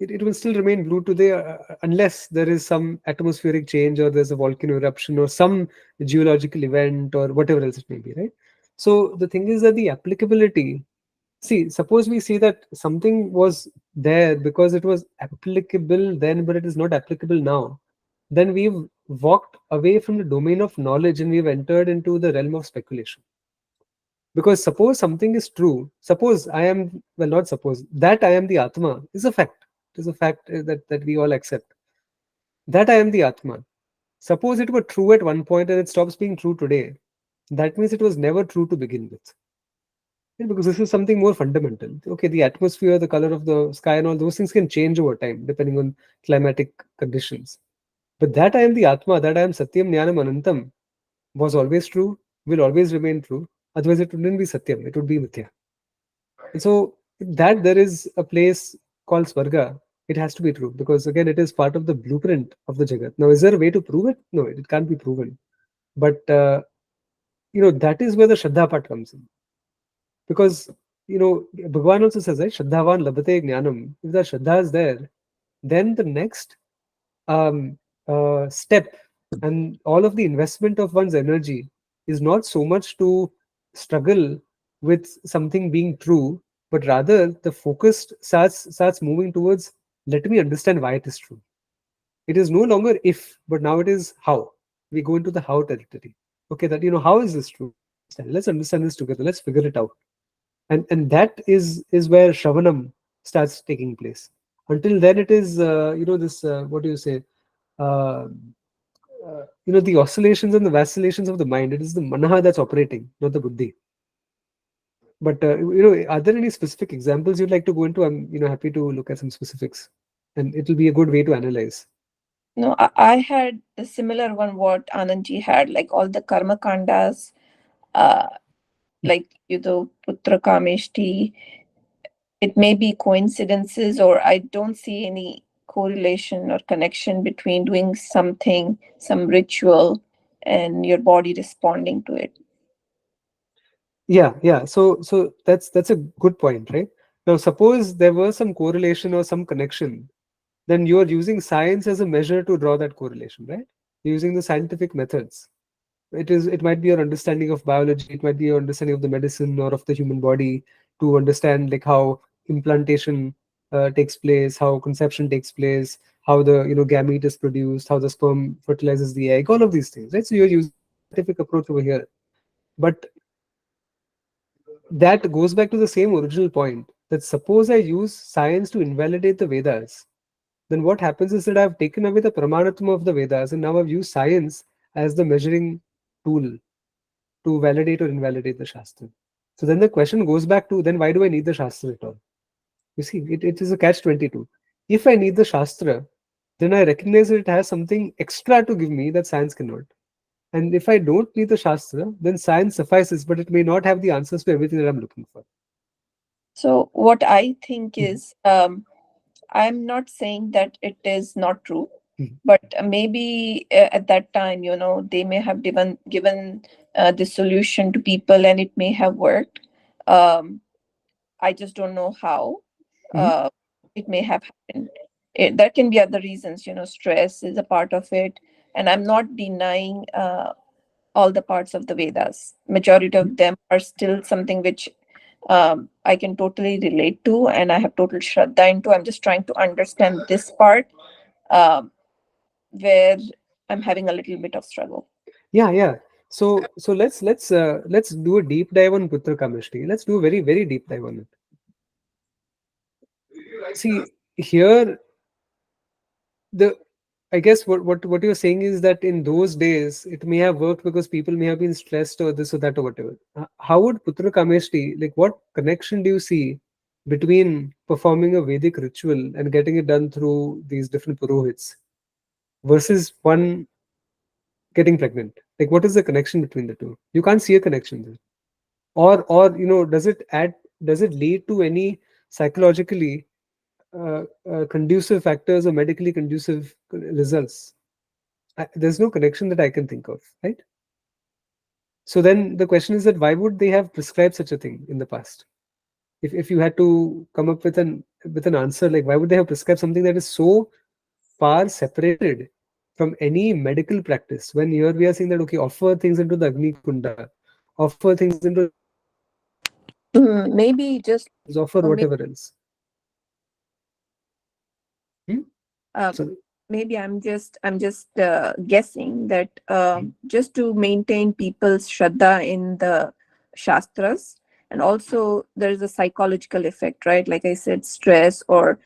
it will still remain blue today unless there is some atmospheric change or there's a volcano eruption or some geological event or whatever else it may be, right? So, the thing is that the applicability, see, suppose we see that something was there because it was applicable then, but it is not applicable now, then we've walked away from the domain of knowledge and we've entered into the realm of speculation. Because suppose something is true, suppose I am, well, not suppose, that I am the Atma is a fact. It is a fact that we all accept. That I am the Atma. Suppose it were true at one point and it stops being true today. That means it was never true to begin with. Yeah, because this is something more fundamental. Okay, the atmosphere, the color of the sky, and all those things can change over time depending on climatic conditions. But that I am the Atma, that I am Satyam Jnanam Anantam was always true, will always remain true. Otherwise, it wouldn't be Satyam, it would be Mithya. And so, that there is a place called Swarga, it has to be true because again, it is part of the blueprint of the Jagat. Now, is there a way to prove it? No, it can't be proven. But, that is where the Shraddha part comes in. Because, Bhagavan also says, right, Shraddhavan labhate jnanam. If the Shraddha is there, then the next um, step and all of the investment of one's energy is not so much to struggle with something being true, but rather the focus starts moving towards let me understand why it is true. It is no longer if, but now it is how. We go into the how territory. Okay, that how is this true? Let's understand this together. Let's figure it out. And that is where Shravanam starts taking place. Until then, it is this what do you say? Uh, the oscillations and the vacillations of the mind. It is the manaha that's operating, not the buddhi. But are there any specific examples you'd like to go into? I'm happy to look at some specifics, and it'll be a good way to analyze. No, I had a similar one what Anandji had, like all the karma kandas, uh, like Putra Kameshti. It may be coincidences, or I don't see any correlation or connection between doing something, some ritual, and your body responding to it. Yeah. So that's a good point, right? Now, suppose there was some correlation or some connection, then you are using science as a measure to draw that correlation, right? You're using the scientific methods. It might be your understanding of biology, it might be your understanding of the medicine or of the human body to understand like how implantation takes place, how conception takes place, how the gamete is produced, how the sperm fertilizes the egg, all of these things, right? So you're using a scientific approach over here. But that goes back to the same original point that suppose I use science to invalidate the Vedas, then what happens is that I've taken away the Pramanatma of the Vedas and now I've used science as the measuring tool to validate or invalidate the Shastra. So then the question goes back to then why do I need the Shastra at all? You see, it is a catch 22. If I need the Shastra, then I recognize that it has something extra to give me that science cannot. And if I don't need the Shastra, then science suffices, but it may not have the answers to everything that I'm looking for. So what I think Mhm. is, I'm not saying that it is not true, Mhm. but maybe at that time, they may have given the solution to people, and it may have worked. Um, I just don't know how. Mhm. Uh, it may have happened. There can be other reasons. Stress is a part of it, and I'm not denying all the parts of the Vedas. Majority of them are still something which I can totally relate to, and I have total shraddha into. I'm just trying to understand this part. Um, where I'm having a little bit of struggle. Yeah, yeah. So let's do a deep dive on Putra Kamishti. Let's do a very, very deep dive on it. See, here the I guess what you're saying is that in those days it may have worked because people may have been stressed or this or that or whatever. How would Putra Kameshti, like what connection do you see between performing a Vedic ritual and getting it done through these different purohits versus one getting pregnant? Like what is the connection between the two? You can't see a connection there. Or does it lead to any psychologically conducive factors or medically conducive results? There's no connection that I can think of, right? So then the question is that why would they have prescribed such a thing in the past? If you had to come up with an answer, like why would they have prescribed something that is so far separated from any medical practice? When here we are saying that okay, offer things into the Agni Kunda, offer things into the Maybe just, offer or maybe, whatever else. Hmm? uh, So maybe I'm just guessing that just to maintain people's shraddha in the shastras, and also there is a psychological effect, right? Like I said, stress, or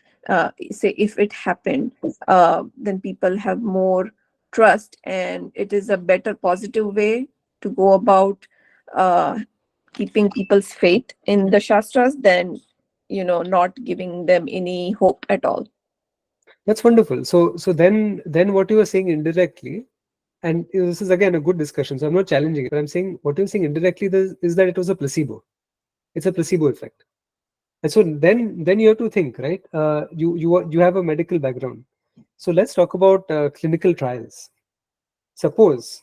say if it happened, then people have more trust, and it is a better positive way to go about uh, keeping people's faith in the shastras than not giving them any hope at all. that's wonderful. So then what you were saying indirectly, and this is again a good discussion. So I'm not challenging it, but I'm saying what you're saying indirectly is that it was a placebo. It's a placebo effect. And so then you have to think, right? You have a medical background. So let's talk about clinical trials. Suppose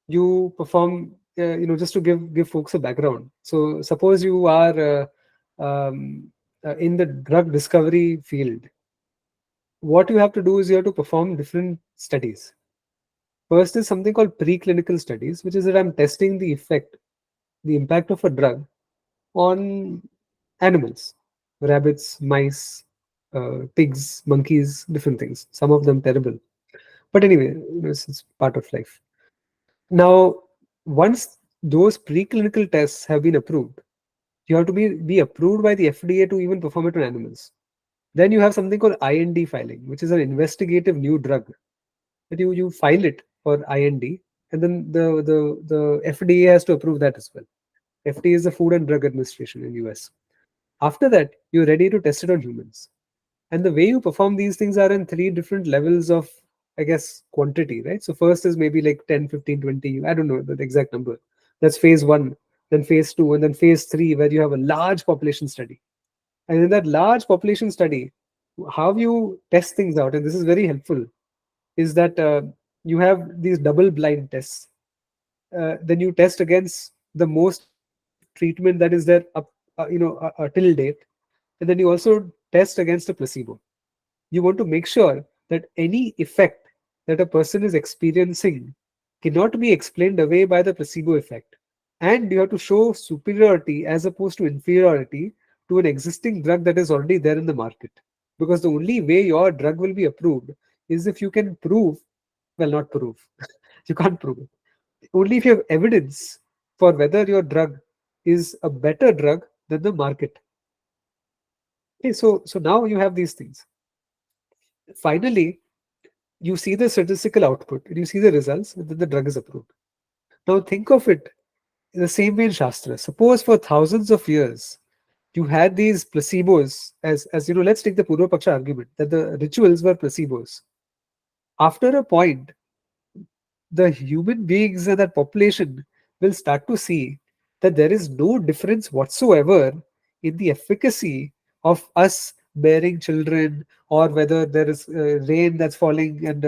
you perform, just to give folks a background. So suppose you are in the drug discovery field. What you have to do is you have to perform different studies. First is something called preclinical studies, which is that I'm testing the impact of a drug on animals, rabbits, mice, pigs, monkeys, different things. Some of them terrible. But anyway, it's part of life. Now, once those preclinical tests have been approved, you have to be approved by the FDA to even perform it on animals. Then you have something called IND filing, which is an investigative new drug that you file it for IND, and then the FDA has to approve that as well. FDA is the Food and Drug Administration in US. After that, you're ready to test it on humans. And the way you perform these things are in three different levels of, I guess, quantity, right? So first is maybe like 10, 15, 20, I don't know the exact number. That's phase one, then phase two, and then phase three, where you have a large population study. And in that large population study, how you test things out, and this is very helpful, is that you have these double blind tests. Then you test against the most effective treatment that is there up, till date, and then you also test against a placebo. You want to make sure that any effect that a person is experiencing cannot be explained away by the placebo effect, and you have to show superiority as opposed to inferiority to an existing drug that is already there in the market, because the only way your drug will be approved is if you can prove, well, not prove, you can't prove it, only if you have evidence for whether your drug is a better drug than the market. Okay, so now you have these things. Finally, you see the statistical output and you see the results, and then the drug is approved. Now think of it in the same way in Shastra. Suppose for thousands of years you had these placebos, as let's take the Purva Paksha argument that the rituals were placebos. After a point, the human beings and that population will start to see that there is no difference whatsoever in the efficacy of us bearing children, or whether there is rain that's falling and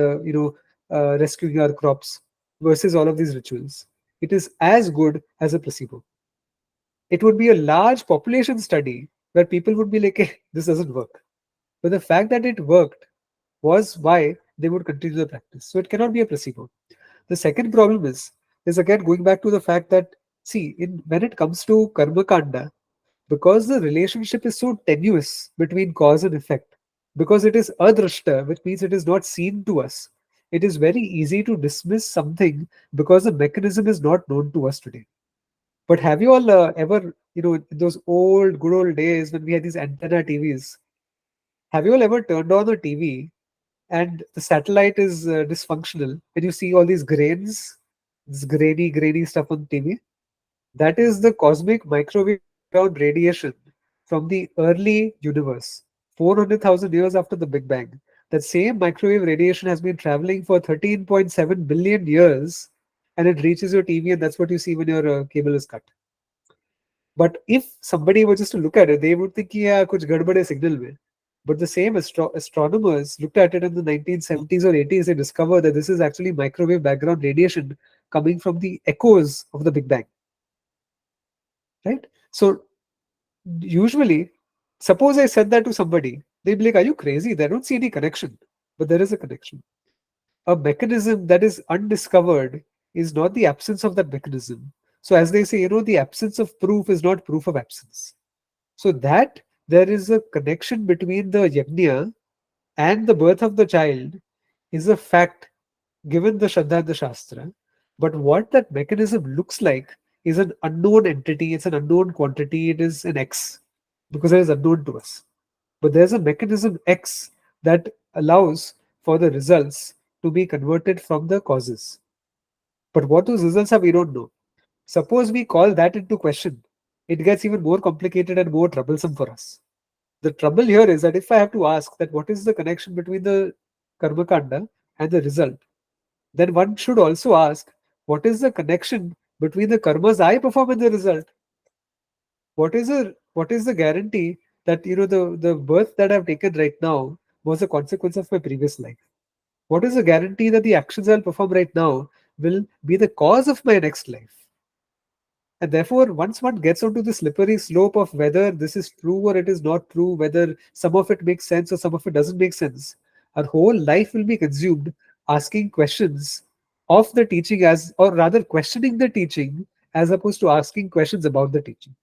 rescuing our crops, versus all of these rituals. It is as good as a placebo. It would be a large population study where people would be like, this doesn't work, but the fact that it worked was why they would continue the practice. So it cannot be a placebo. The second problem is again going back to the fact that, see, when it comes to karma kanda, because the relationship is so tenuous between cause and effect, because it is adrashta, which means it is not seen to us, it is very easy to dismiss something because the mechanism is not known to us today. But have you all ever, in those old, good old days when we had these antenna TVs, have you all ever turned on the TV and the satellite is dysfunctional and you see all these grains, this grainy stuff on TV? That is the cosmic microwave background radiation from the early universe, 400,000 years after the Big Bang. That same microwave radiation has been traveling for 13.7 billion years and it reaches your TV, and that's what you see when your cable is cut. But if somebody were just to look at it, they would think, yeah, kuch gadbad hai signal mein. But the same astronomers looked at it in the 1970s or 80s. They discovered that this is actually microwave background radiation coming from the echoes of the Big Bang, right? So usually, suppose I said that to somebody, they'd be like, "Are you crazy? They don't see any connection." But there is a connection. A mechanism that is undiscovered is not the absence of that mechanism. So, as they say, the absence of proof is not proof of absence. So, that there is a connection between the yajna and the birth of the child is a fact given the Shraddha and the Shastra. But what that mechanism looks like is an unknown entity, it's an unknown quantity, it is an X because it is unknown to us. But there's a mechanism X that allows for the results to be converted from the causes. But what those results are, we don't know. Suppose we call that into question, it gets even more complicated and more troublesome for us. The trouble here is that if I have to ask that what is the connection between the karma kanda and the result, then one should also ask what is the connection between the karmas I perform and the result. What is the guarantee that the birth that I've taken right now was a consequence of my previous life? What is the guarantee that the actions I'll perform right now will be the cause of my next life? And therefore, once one gets onto the slippery slope of whether this is true or it is not true, whether some of it makes sense or some of it doesn't make sense, our whole life will be consumed asking questions of the teaching, as or rather questioning the teaching as opposed to asking questions about the teaching.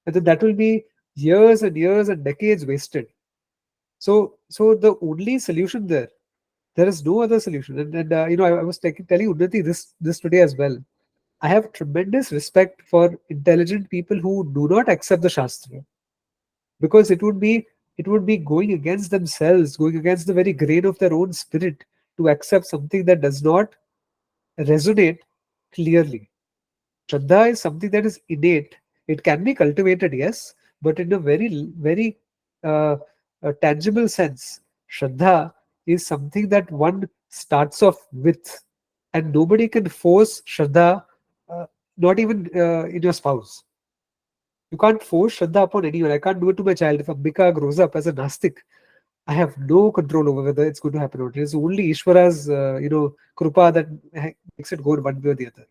And then that will be years and years and decades wasted. So the only solution there is no other solution. And I was telling Unnati this today as well. I have tremendous respect for intelligent people who do not accept the Shastra, because it would be going against themselves, going against the very grain of their own spirit to accept something that does not resonate clearly. Shraddha is something that is innate. It can be cultivated, yes, but in a very uh, tangible sense. Shraddha is something that one starts off with, and nobody can force Shraddha, uh, not even in your spouse. You can't force Shraddha upon anyone. I can't do it to my child. If Ambika grows up as a Nastik, I have no control over whether it's going to happen or not. It is only Ishvara's, krupa that makes it go one way or the other.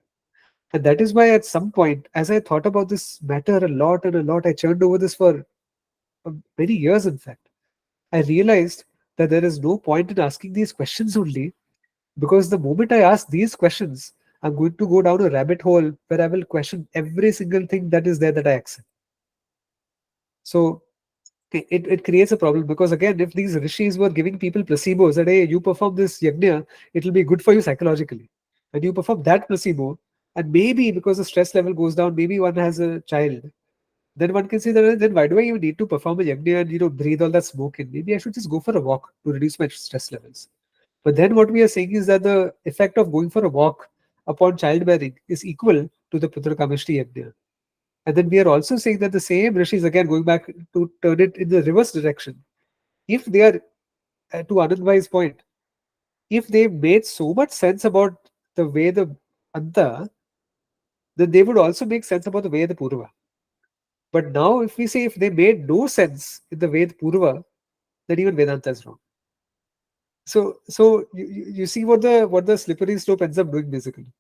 And that is why at some point, as I thought about this matter a lot and a lot, I churned over this for many years, in fact. I realized that there is no point in asking these questions only, because the moment I ask these questions, I'm going to go down a rabbit hole where I will question every single thing that is there that I accept. So it creates a problem, because again, if these rishis were giving people placebos that, hey, you perform this yajna, it will be good for you psychologically, and you perform that placebo, and maybe because the stress level goes down, maybe one has a child, then one can say that, then why do I even need to perform a yajna and breathe all that smoke in? Maybe I should just go for a walk to reduce my stress levels. But then what we are saying is that the effect of going for a walk upon childbearing is equal to the putra kamishti yajna. And then we are also saying that the same rishis, again going back to turn it in the reverse direction, if they are, to Anandvai's point, if they made so much sense about the way the Anta, then they would also make sense about the way the Purva. But now, if we say if they made no sense in the way the Purva, then even Vedanta is wrong. So you see what the slippery slope ends up doing basically.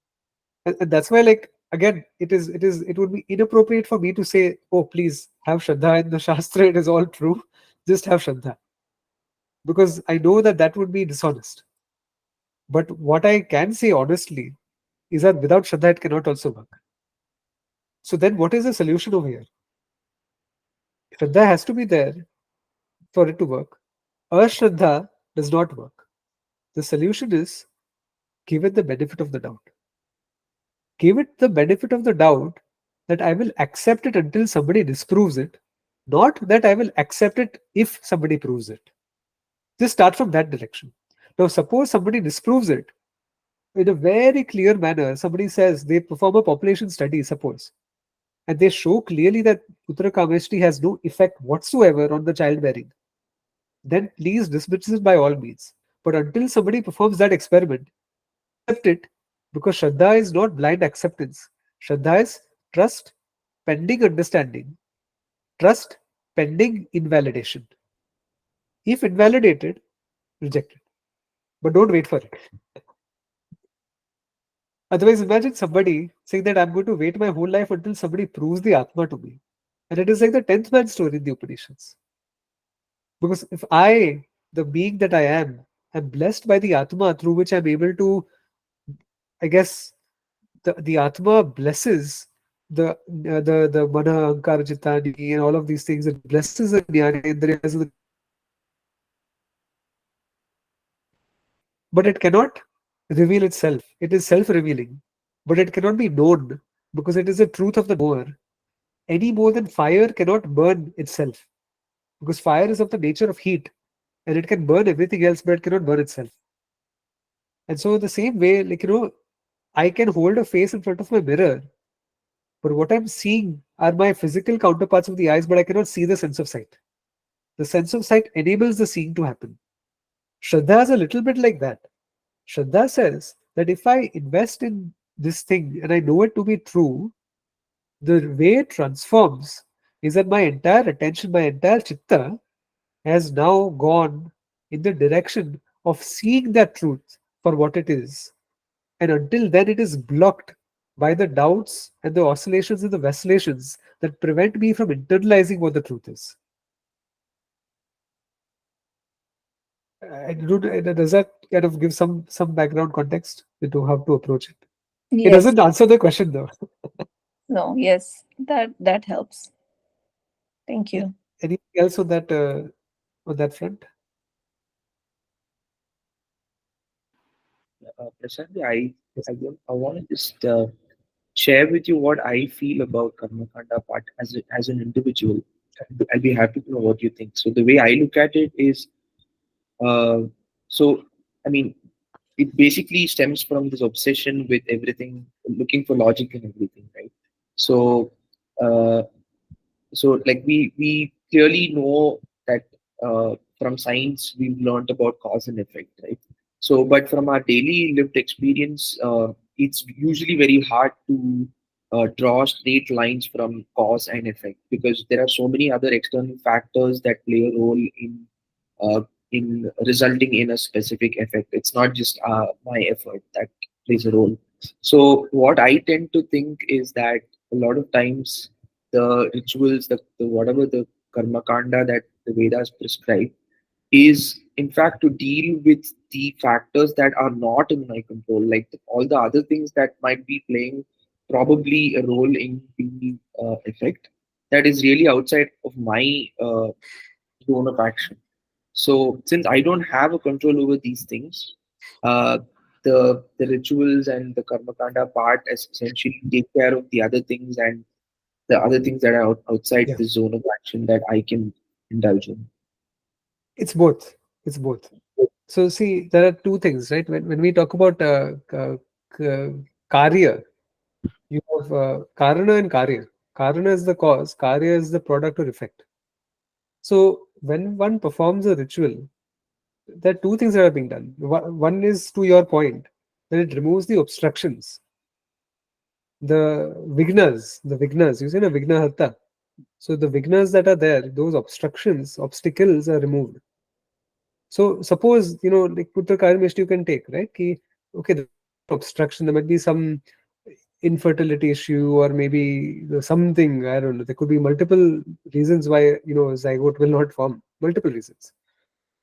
And that's why, like, again, it would be inappropriate for me to say, oh, please have Shraddha in the Shastra, it is all true, just have Shraddha, because I know that that would be dishonest. But what I can say honestly is that without Shraddha it cannot also work. So then what is the solution over here? Shraddha has to be there for it to work. Ashraddha does not work. The solution is give it the benefit of the doubt. Give it the benefit of the doubt that I will accept it until somebody disproves it, not that I will accept it if somebody proves it. Just start from that direction. Now, suppose somebody disproves it in a very clear manner. Somebody says they perform a population study, suppose, and they show clearly that Putra Kameshti has no effect whatsoever on the childbearing. Then please dismiss it by all means. But until somebody performs that experiment, accept it, because Shraddha is not blind acceptance. Shraddha is trust pending understanding, trust pending invalidation. If invalidated, reject it. But don't wait for it. Otherwise, imagine somebody saying that I'm going to wait my whole life until somebody proves the Atma to me. And it is like the 10th man story in the Upanishads. Because if I, the being that I am blessed by the Atma through which I'm able to, I guess, the Atma blesses the Mana, Ankara, Chittani, and all of these things. It blesses the Jnanendriyas, but it cannot reveal itself. It is self-revealing, but it cannot be known because it is the truth of the knower. Any more than fire cannot burn itself, because fire is of the nature of heat and it can burn everything else, but it cannot burn itself. And so, the same way, I can hold a face in front of my mirror, but what I'm seeing are my physical counterparts of the eyes, but I cannot see the sense of sight. The sense of sight enables the seeing to happen. Shraddha is a little bit like that. Shraddha says that if I invest in this thing and I know it to be true, the way it transforms is that my entire attention, my entire chitta has now gone in the direction of seeing that truth for what it is. And until then, it is blocked by the doubts and the oscillations and the vacillations that prevent me from internalizing what the truth is. Does that kind of give some background context into how to approach it? It Yes. doesn't answer the question though. No, yes. That helps. Thank Yeah. you. Anything else on that front? Prashant, Yes. I want to just share with you what I feel about Karmakanda part as an individual. I'll be happy to know what you think. So the way I look at it is, uh, so I mean, it basically stems from this obsession with everything, looking for logic in everything, right? So, uh, like we clearly know that from science we've learned about cause and effect, right? So, but from our daily lived experience, it's usually very hard to draw straight lines from cause and effect because there are so many other external factors that play a role uh, in resulting in a specific effect. It's not just my effort that plays a role. So what I tend to think is that a lot of times the rituals, the whatever the karma kanda that the Vedas prescribe is in fact to deal with the factors that are not in my control, like all the other things that might be playing probably a role in the effect that is really outside of my zone of action. So since I don't have a control over these things, uh, the rituals and the karma kanda part essentially take care of the other things and the other things that are outside Yeah. the zone of action that I can indulge in. It's both. It's both. So see, there are two things, right? When we talk about karya, you have karana and karya. Karana is the cause, karya is the product or effect. So when one performs a ritual, there are two things that are being done. One is to your point, that it removes the obstructions, the vignas. You say na vigna harta. So the vignas that are there, those obstructions, obstacles are removed. So suppose, like Putra Karyameshti you can take, right? Okay, there might be an obstruction, there might be some infertility issue, or maybe something, I don't know. There could be multiple reasons why, zygote will not form. Multiple reasons.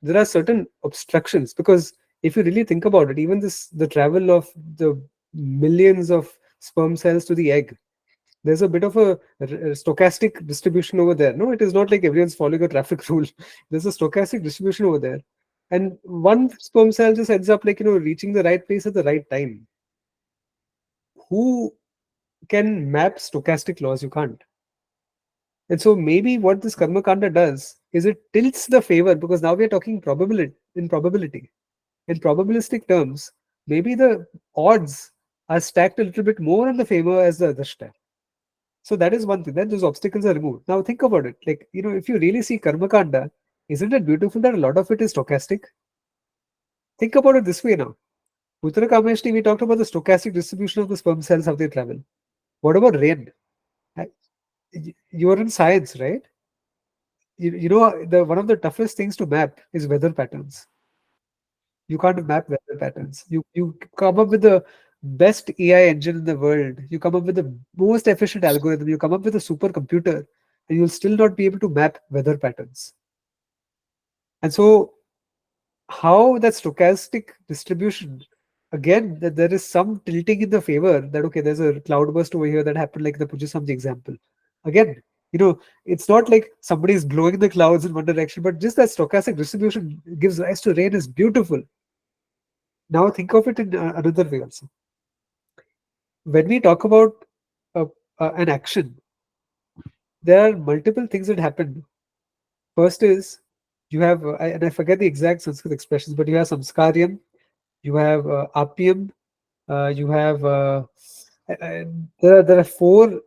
There are certain obstructions because if you really think about it, even the travel of the millions of sperm cells to the egg, there's a bit of a stochastic distribution over there. No, it is not like everyone's following a traffic rule. There's a stochastic distribution over there. And one sperm cell just ends up like, reaching the right place at the right time. Who can map stochastic laws? You can't. And so maybe what this karma kanda does is it tilts the favor, because now we are talking probability in probability. In probabilistic terms, maybe the odds are stacked a little bit more in the favor as the adrishta. So that is one thing. Then those obstacles are removed. Now think about it. Like, if you really see karma kanda, isn't it beautiful that a lot of it is stochastic? Think about it this way now. Uttara Kameshni, we talked about the stochastic distribution of the sperm cells, how they travel. What about rain? You are in science, right? The one of the toughest things to map is weather patterns. You can't map weather patterns. You come up with the best AI engine in the world. You come up with the most efficient algorithm. You come up with a supercomputer, and you'll still not be able to map weather patterns. And so, how that stochastic distribution, again, that there is some tilting in the favor that okay, there's a cloudburst over here that happened, like the Pujasamji example. Again, it's not like somebody is blowing the clouds in one direction, but just that stochastic distribution gives rise to rain is beautiful. Now think of it in another way also. When we talk about an action, there are multiple things that happen. First is you have, and I forget the exact Sanskrit expressions, but you have samskaryam, you have apyam, you have there are four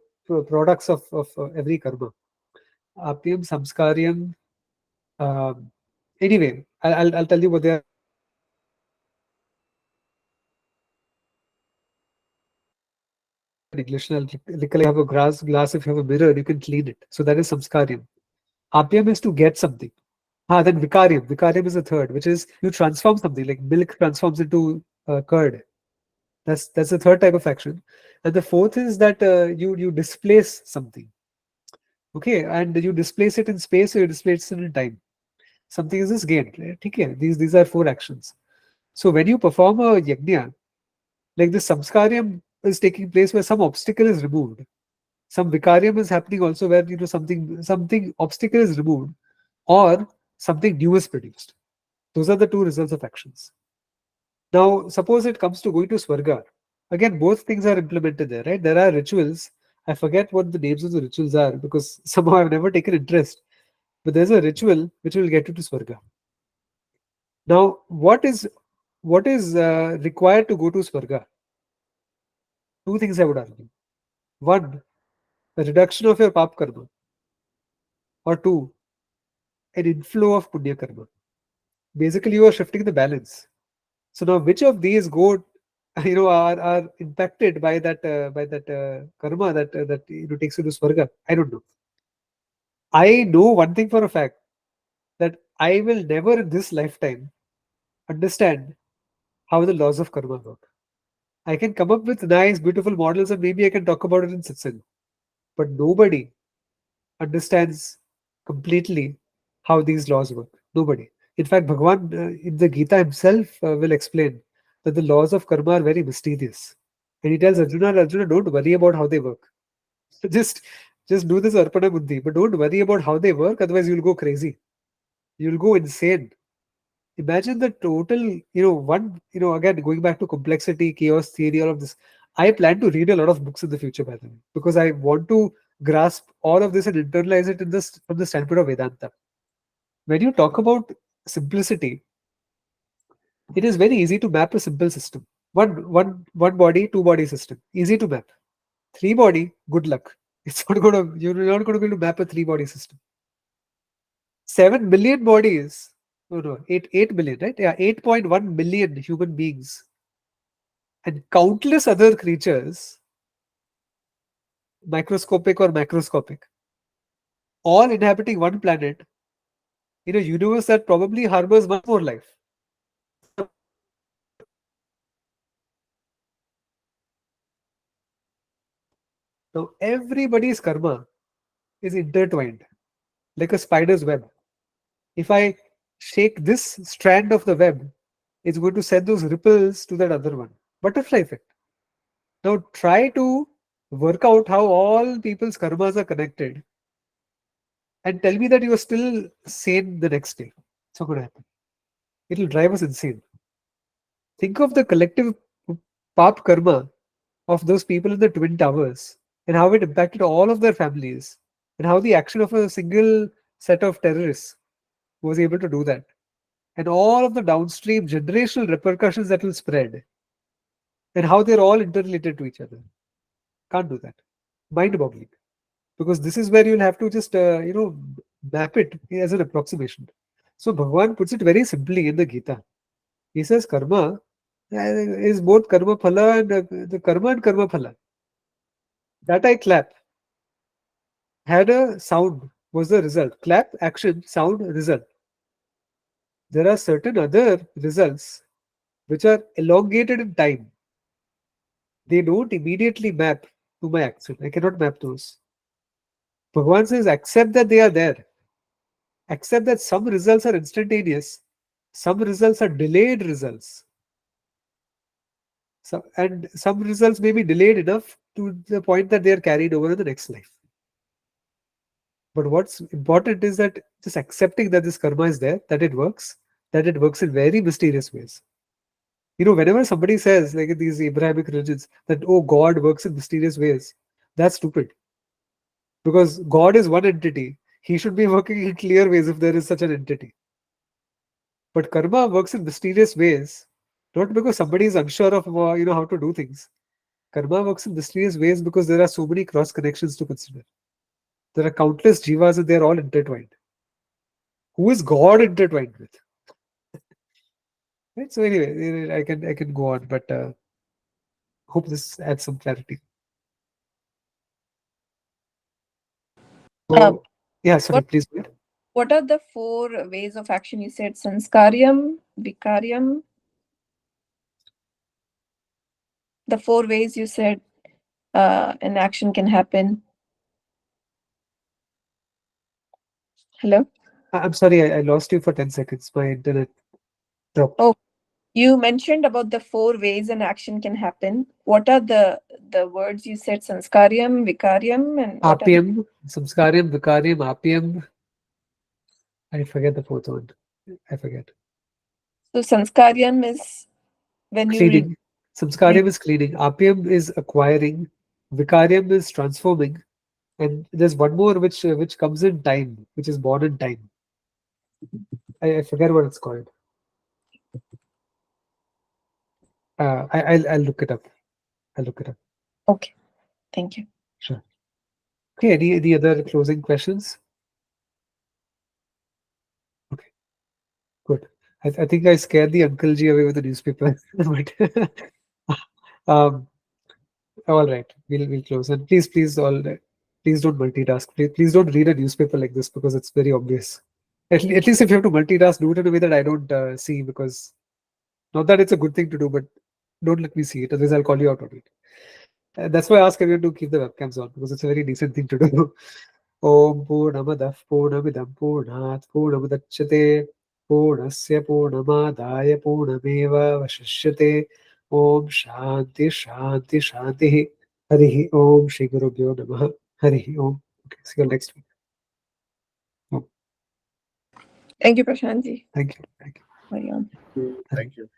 products of every karma. Apyam, samskaryam. Anyway, I'll tell you what they are in English. And I'll recollect. You have a glass. If you have a mirror, you can clean it. So that is samskaryam. Apyam is to get something. Then Vicarium. Vicarium is the third, which is you transform something like milk transforms into curd. That's the third type of action. And the fourth is that you displace something. Okay, and you displace it in space, or you displace it in time. Something is just gained. Right? Okay, these are four actions. So when you perform a yajna, like this samskaryam is taking place where some obstacle is removed. Some vicarium is happening also where something obstacle is removed, or something new is produced. Those are the two results of actions. Now, suppose it comes to going to Swarga. Again, both things are implemented there, right? There are rituals. I forget what the names of the rituals are because somehow I've never taken interest. But there's a ritual which will get you to Swarga. Now, what is required to go to Swarga? Two things I would argue. One, a reduction of your pap karma, or two, an inflow of punya karma. Basically, you are shifting the balance. So now, which of these go, are impacted by that karma that takes you to swarga? I don't know. I know one thing for a fact, that I will never in this lifetime understand how the laws of karma work. I can come up with nice, beautiful models, and maybe I can talk about it in satsang. But nobody understands completely how these laws work. Nobody. In fact, Bhagavan in the Gita himself will explain that the laws of karma are very mysterious. And he tells Arjuna, don't worry about how they work. just just do this Arpana Buddhi, but don't worry about how they work, otherwise you'll go crazy. You'll go insane. Imagine the total, again, going back to complexity, chaos theory, all of this. I plan to read a lot of books in the future, by the way, because I want to grasp all of this and internalize it in this from the standpoint of Vedanta. When you talk about simplicity, it is very easy to map a simple system. One body, two body system. Easy to map. Three body, good luck. You're not going to be able to map a three body system. 7 billion bodies. No, 8 billion, right? Yeah, 8.1 million human beings and countless other creatures, microscopic or macroscopic, all inhabiting one planet in a universe that probably harbors much more life. Now, everybody's karma is intertwined like a spider's web. If I shake this strand of the web, it's going to send those ripples to that other one. Butterfly effect. Now, try to work out how all people's karmas are connected and tell me that you are still sane the next day. It's not going to happen. it'll drive us insane. Think of the collective pap karma of those people in the Twin Towers and how it impacted all of their families, and how the action of a single set of terrorists was able to do that, and all of the downstream generational repercussions that will spread, and how they're all interrelated to each other. Can't do that. Mind boggling. Because this is where you'll have to just, map it as an approximation. So Bhagavan puts it very simply in the Gita. He says karma is both karma phala and the karma and karma phala. That I clap had a sound was the result. Clap, action, sound, result. There are certain other results which are elongated in time. They don't immediately map to my action. I cannot map those. Bhagavan says accept that they are there. Accept that some results are instantaneous, some results are delayed results. And some results may be delayed enough to the point that they are carried over in the next life. But what's important is that just accepting that this karma is there, that it works in very mysterious ways. Whenever somebody says, like in these Abrahamic religions, that, oh, God works in mysterious ways, that's stupid. Because God is one entity. He should be working in clear ways if there is such an entity. But karma works in mysterious ways, not because somebody is unsure of how to do things. Karma works in mysterious ways because there are so many cross connections to consider. There are countless jivas and they're all intertwined. Who is God intertwined with? Right? So anyway, I can go on, but hope this adds some clarity. Uh, So yeah, sorry, what please go ahead. what are the four ways of action? You said sanskaryam, vikaryam. The four ways you said an action can happen. Hello? I'm sorry, I lost you for 10 seconds. My internet dropped. Oh, you mentioned about the four ways an action can happen. What are the words you said? Sanskaryam, vikaryam, and what are the RPM, Samskaryam, Vikaryam, RPM. I forget the fourth one. I forget. so sanskaryam is when you Cleaning. Samskaryam is cleaning. RPM is acquiring. Vikaryam is transforming. And there's one more which comes in time, which is born in time. I forget what it's called. I'll look it up. I'll look it up. Okay, thank you. Sure. Okay. Any other closing questions? Okay. Good. I think I scared the Uncle Ji away with the newspaper. um. All right. We'll close. And please don't multitask. Please don't read a newspaper like this because it's very obvious. At least if you have to multitask, do it in a way that I don't see, because not that it's a good thing to do, but don't let me see it. Otherwise, I'll call you out on it. That's why I ask everyone to keep the webcams on, because it's a very decent thing to do. Om Purnamadav Purnamidam Purnat Purnamudachyate Purnasya Purnamadaya Purnameva Vashishyate Om Shanti Shanti Shanti Harihi Om Shri Gurubhyo Namaha Harihi Om. Okay, see you next week. Om. Thank you, Prashantji. Thank you. Thank you. Very on. Thank you.